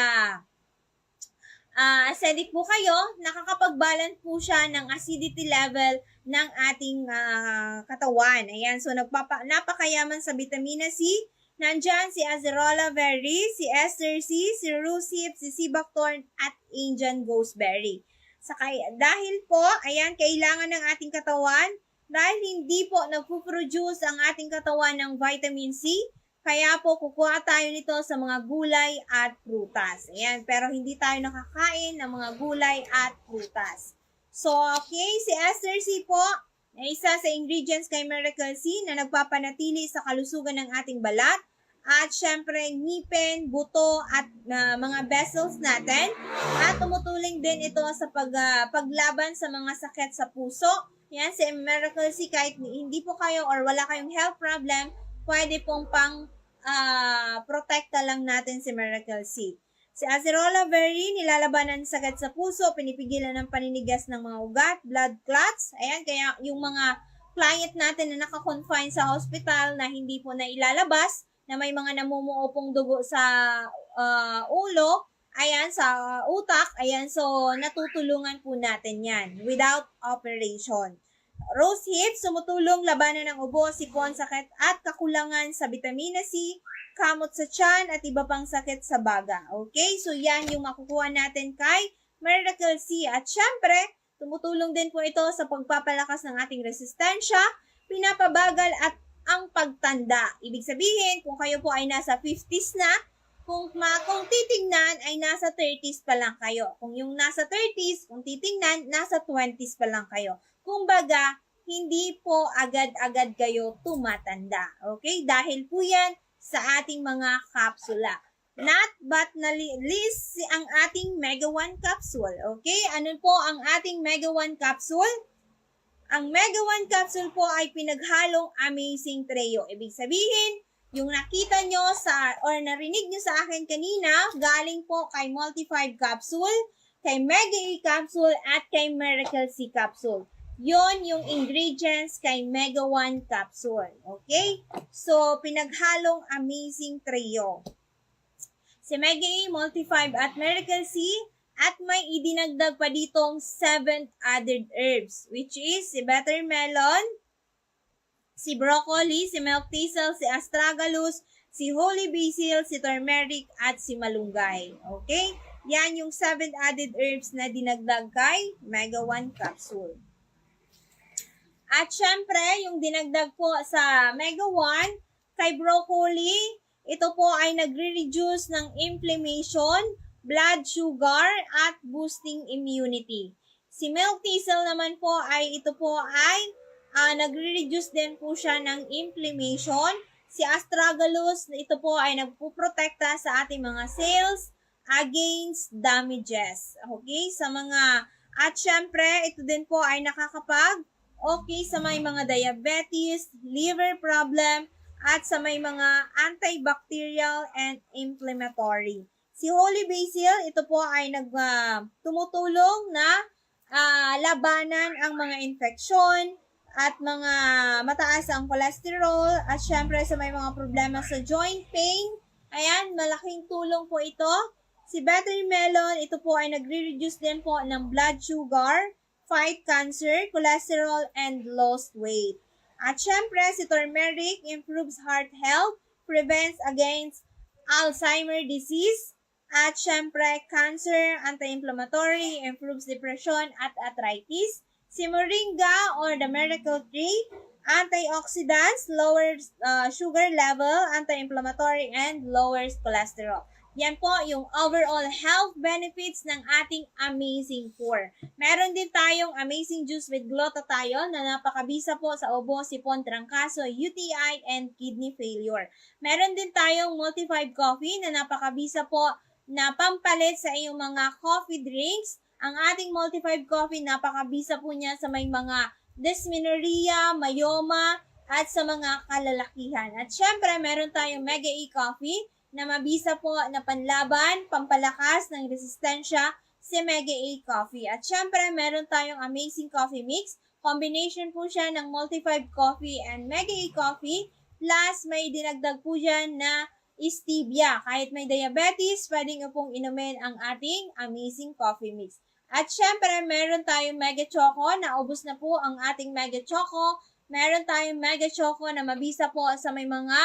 acidic po kayo, nakakapag-balance po siya ng acidity level ng ating katawan. Ayan, so napakayaman sa vitamina C. Nandyan si Acerola berry, si Ester C, si Rusip, si Seabuckthorn, at Indian gooseberry. Dahil po, ayan, kailangan ng ating katawan, dahil hindi po nagpo-produce ang ating katawan ng vitamin C, Kaya po, kukuha tayo nito sa mga gulay at prutas. Ayan, pero hindi tayo nakakain ng mga gulay at prutas. So, okay, si Esther C po, ay isa sa ingredients kay Miracle C na nagpapanatili sa kalusugan ng ating balat. At syempre, ngipin, buto, at mga vessels natin. At tumutulong din ito sa paglaban sa mga sakit sa puso. Yan, si Miracle C, kahit hindi po kayo or wala kayong health problem, pwede pong protekta lang natin si Miracle C. Si Acerola Berry, nilalabanan ng sakit sa puso, pinipigilan ng paninigas ng mga ugat, blood clots. Ayan, kaya yung mga client natin na naka-confine sa hospital na hindi po na ilalabas, na may mga namumuo pong dugo sa ulo, ayan, sa utak, ayan, so natutulungan po natin yan without operation. Rose hips, sumutulong labanan ng ubo, sipon, sakit at kakulangan sa vitamina C, kamot sa tiyan at iba pang sakit sa baga. Okay, so yan yung makukuha natin kay Miracle C. At syempre, tumutulong din po ito sa pagpapalakas ng ating resistensya, pinapabagal at ang pagtanda. Ibig sabihin, kung kayo po ay nasa 50s na, kung titingnan ay nasa 30s pa lang kayo. Kung yung nasa 30s, kung titingnan, nasa 20s pa lang kayo. Kumbaga, hindi po agad-agad kayo tumatanda. Okay? Dahil po yan sa ating mga kapsula. Not but not least ang ating Mega 1 capsule. Okay? Ano po ang ating Mega 1 capsule? Ang Mega 1 capsule po ay pinaghalong amazing trio. Ibig sabihin, yung nakita nyo or narinig nyo sa akin kanina, galing po kay Multi-5 capsule, kay Mega E capsule, at kay Miracle C capsule. Yon yung ingredients kay Mega 1 capsule. Okay? So, pinaghalong amazing trio. Si Mega E, Multi-5 at Miracle C, at may idinagdag pa ditong 7 added herbs, which is si Buttermelon, si Broccoli, si Milk Thistle, si Astragalus, si Holy Basil, si Turmeric, at si Malunggay. Okay? Yan yung 7 added herbs na dinagdag kay Mega 1 capsule. At syempre, yung dinagdag po sa Mega 1, kay Broccoli, ito po ay nagre-reduce ng inflammation, blood sugar, at boosting immunity. Si Milk Thistle naman po ay ito po ay nagre-reduce din po siya ng inflammation. Si Astragalus, ito po ay nagpuprotekta sa ating mga cells against damages. Okay? At syempre, ito din po ay okay sa may mga diabetes, liver problem, at sa may mga antibacterial and inflammatory. Si Holy Basil, ito po ay tumutulong na labanan ang mga infeksyon at mga mataas ang cholesterol, at syempre sa may mga problema sa joint pain. Ayan, malaking tulong po ito. Si Buttermelon, ito po ay nagre-reduce din po ng blood sugar, fight cancer, cholesterol, and lost weight. At syempre, si Turmeric improves heart health, prevents against Alzheimer's disease, at syempre, cancer, anti-inflammatory, improves depression at arthritis. Si Moringa or the Miracle Tree, antioxidants, lowers sugar level, anti-inflammatory, and lowers cholesterol. Yan po yung overall health benefits ng ating Amazing 4. Meron din tayong Amazing Juice with Glutathione na napakabisa po sa ubo, sipon, trangkaso, UTI, and kidney failure. Meron din tayong Multi-5 Coffee na napakabisa po na pampalit sa iyong mga coffee drinks. Ang ating Multi-5 Coffee, napakabisa po niya sa may mga dysmenorrhea, myoma, at sa mga kalalakihan. At syempre, meron tayong Mega E Coffee na mabisa po na panlaban, pampalakas ng resistensya, si Mega A Coffee. At syempre, meron tayong Amazing Coffee Mix. Combination po siya ng Multi-5 Coffee and Mega A Coffee. Plus, may dinagdag po dyan na stevia. Kahit may diabetes, pwede nga pong inumin ang ating Amazing Coffee Mix. At syempre, meron tayong Mega Choco. Naubos na po ang ating Mega Choco. Meron tayong Mega Choco na mabisa po sa may mga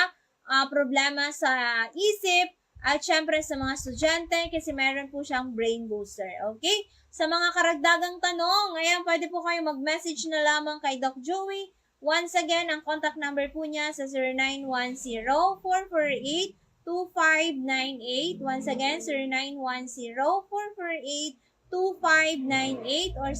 problema sa isip, at syempre sa mga estudyante kasi meron po siyang brain booster. Okay? Sa mga karagdagang tanong, ngayon pwede po kayo mag-message na lamang kay Doc Joey Once again, ang contact number po niya sa 0910-448-2598. Once again, 0910-448-2598 or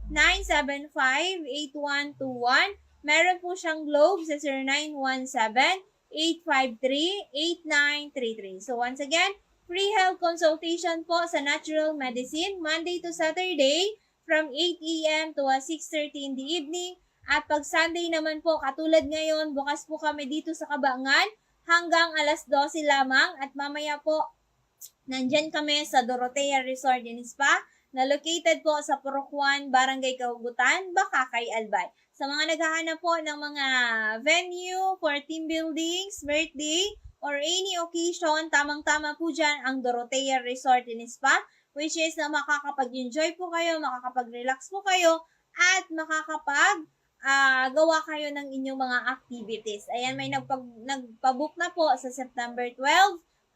0998-975-8121. Meron po siyang Globe sa 0917-853-8933. So once again, free health consultation po sa Natural Medicine, Monday to Saturday from 8 a.m. to 6:30 in the evening. At pag Sunday naman po, katulad ngayon, bukas po kami dito sa Kabangan hanggang alas 12 lamang. At mamaya po, nandyan kami sa Dorotea Resort and Spa na located po sa Purok 1, Barangay Kahugutan, Bakakay, Albay. Sa mga naghahanap po ng mga venue for team buildings, birthday, or any occasion, tamang-tama po dyan ang Dorotea Resort and Spa, which is na makakapag-enjoy po kayo, makakapag-relax po kayo, at gawa kayo ng inyong mga activities. Ayan, may nagpabook na po sa September 12.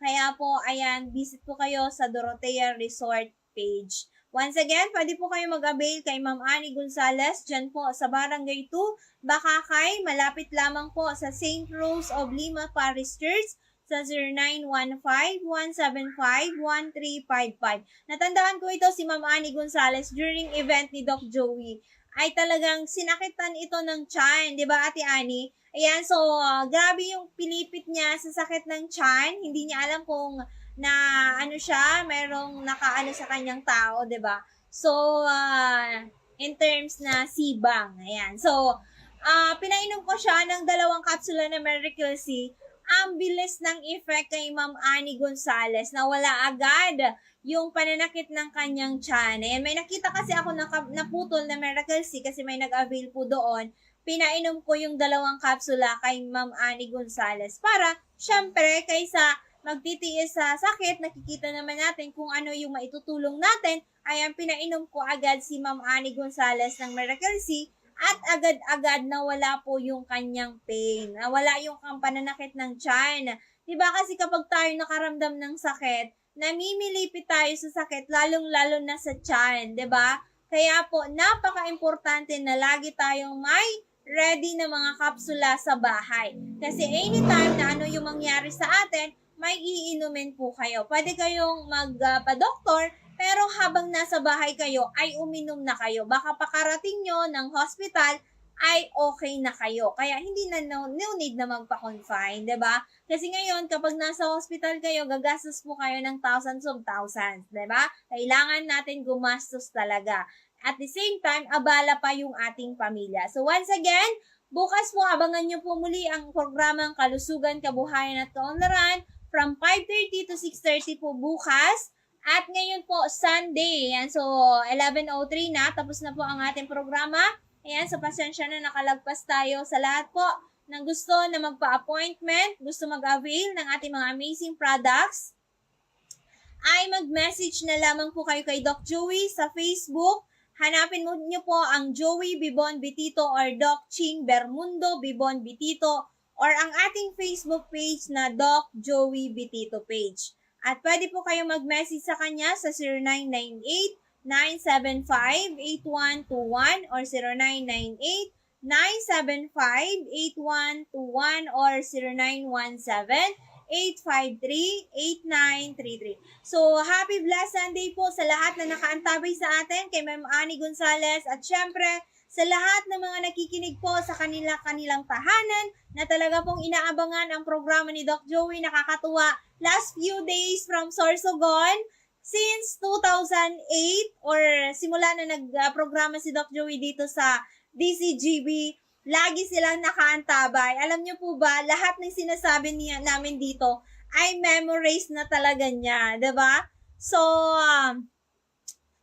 Kaya po, ayan, visit po kayo sa Dorotea Resort page. Once again, pwede po kayo mag-avail kay Ma'am Annie Gonzalez dyan po sa Barangay 2, Bakakay. Malapit lamang po sa St. Rose of Lima Parish Church sa 0915-175-1355. Natandaan ko ito si Ma'am Annie Gonzalez during event ni Doc Joey. Ay talagang sinakitan ito ng tiyan, di ba Ate Annie? Ayan, so grabe yung pilipit niya sa sakit ng tiyan. Hindi niya alam kung na ano siya, merong nakaano sa kanyang tao, di ba? So, in terms na sibang, ayan. So, pinainom ko siya ng 2 kapsula na Miracle C. Ang bilis ng effect kay Ma'am Annie Gonzalez na wala agad yung pananakit ng kanyang tiyan. Ayan, may nakita kasi ako naputol na Miracle C kasi may nag-avail po doon. Pinainom ko yung 2 kapsula kay Ma'am Annie Gonzalez para, syempre, kaysa magtitiis sa sakit, nakikita naman natin kung ano yung maitutulong natin. Ayan, pinainom ko agad si Ma'am Annie Gonzalez ng Miracle C at agad-agad nawala po yung kanyang pain. Nawala yung pananakit ng tiyan. Diba kasi kapag tayo nakaramdam ng sakit, namimilipit tayo sa sakit, lalong-lalo na sa tiyan, diba? Kaya po, napaka-importante na lagi tayong may ready na mga kapsula sa bahay. Kasi anytime na ano yung mangyari sa atin, may iinumin po kayo. Pwede kayong magpa-doktor, pero habang nasa bahay kayo, ay uminom na kayo. Baka pakarating nyo ng hospital, ay okay na kayo. Kaya hindi na no need na magpa-confine, diba? Kasi ngayon, kapag nasa hospital kayo, gagastos po kayo ng thousands of thousands, diba? Kailangan natin gumastos talaga. At the same time, abala pa yung ating pamilya. So once again, bukas po, abangan nyo po muli ang programang Kalusugan, Kabuhayan at Kaunlaran from 5:30 to 6:30 po bukas. At ngayon po, Sunday. Ayan, so 11:03 na. Tapos na po ang ating programa. Ayan, so pasensya na nakalagpas tayo sa lahat po ng gusto na magpa-appointment, gusto mag-avail ng ating mga amazing products. Ay mag-message na lamang po kayo kay Doc Joey sa Facebook. Hanapin mo niyo po ang Joey Bibon Bitito or Doc Ching Bermundo Bibon Bitito or ang ating Facebook page na Doc Joey Bitito page. At pwede po kayo mag-message sa kanya sa 0998-975-8121 or 0998-975-8121 or 0917-853-8933. So, happy blessed Sunday po sa lahat na nakaantabay sa atin kay Ma'am Annie Gonzalez at syempre sa lahat ng mga nakikinig po sa kanilang tahanan na talaga pong inaabangan ang programa ni Doc Joey. Nakakatuwa. Last few days from Sorsogon, since 2008 or simula na nag-programa si Doc Joey dito sa DCGB, lagi silang nakaantabay. Alam niyo po ba, lahat ng sinasabi namin dito ay memorize na talaga niya, 'di ba? So,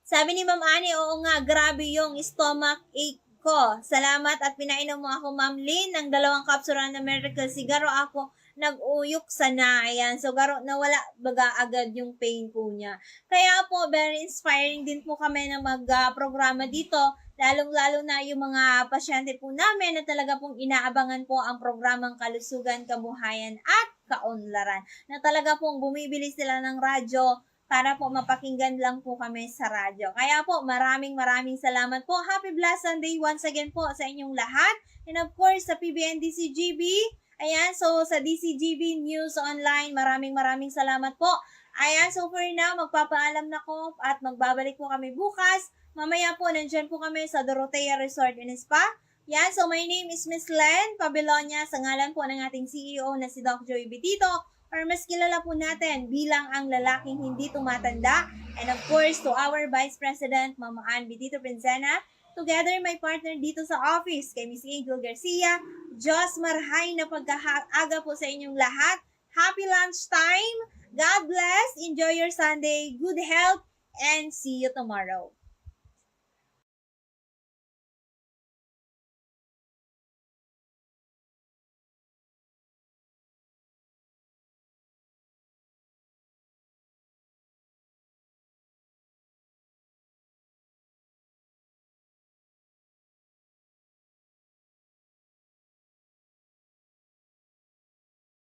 sabi ni Ma'am Annie, oo nga, grabe yung stomach ache ko. Salamat at pinainom mo ako, Ma'am Lynn, ng 2 kapsula na Miracle Sigaro ako nag-uyok sana. Ayan. So, nawala baga agad yung pain po niya. Kaya po, very inspiring din po kami na mag-programa dito. Lalong-lalo na yung mga pasyente po namin na talaga pong inaabangan po ang programang Kalusugan, Kabuhayan at Kaunlaran. Na talaga pong bumibili sila ng radyo para po mapakinggan lang po kami sa radyo. Kaya po, maraming salamat po. Happy Blessed Sunday once again po sa inyong lahat. And of course, sa PBN-DCGB. Ayan, so sa DCGB News Online, maraming salamat po. Ayan, so for now, magpapaalam na ko at magbabalik po kami bukas. Mamaya po, nandyan po kami sa Dorotea Resort and Spa. Yan, so my name is Miss Len Pabelonia, sa ngalan po ng ating CEO na si Doc Joey Betito, or mas kilala po natin bilang ang lalaking hindi tumatanda. And of course, to our Vice President, Mama Ann Betito Princena, together my partner dito sa office, kay Miss Angel Garcia. Diyos marhay na pagkaaga po sa inyong lahat. Happy lunchtime! God bless! Enjoy your Sunday! Good health! And see you tomorrow!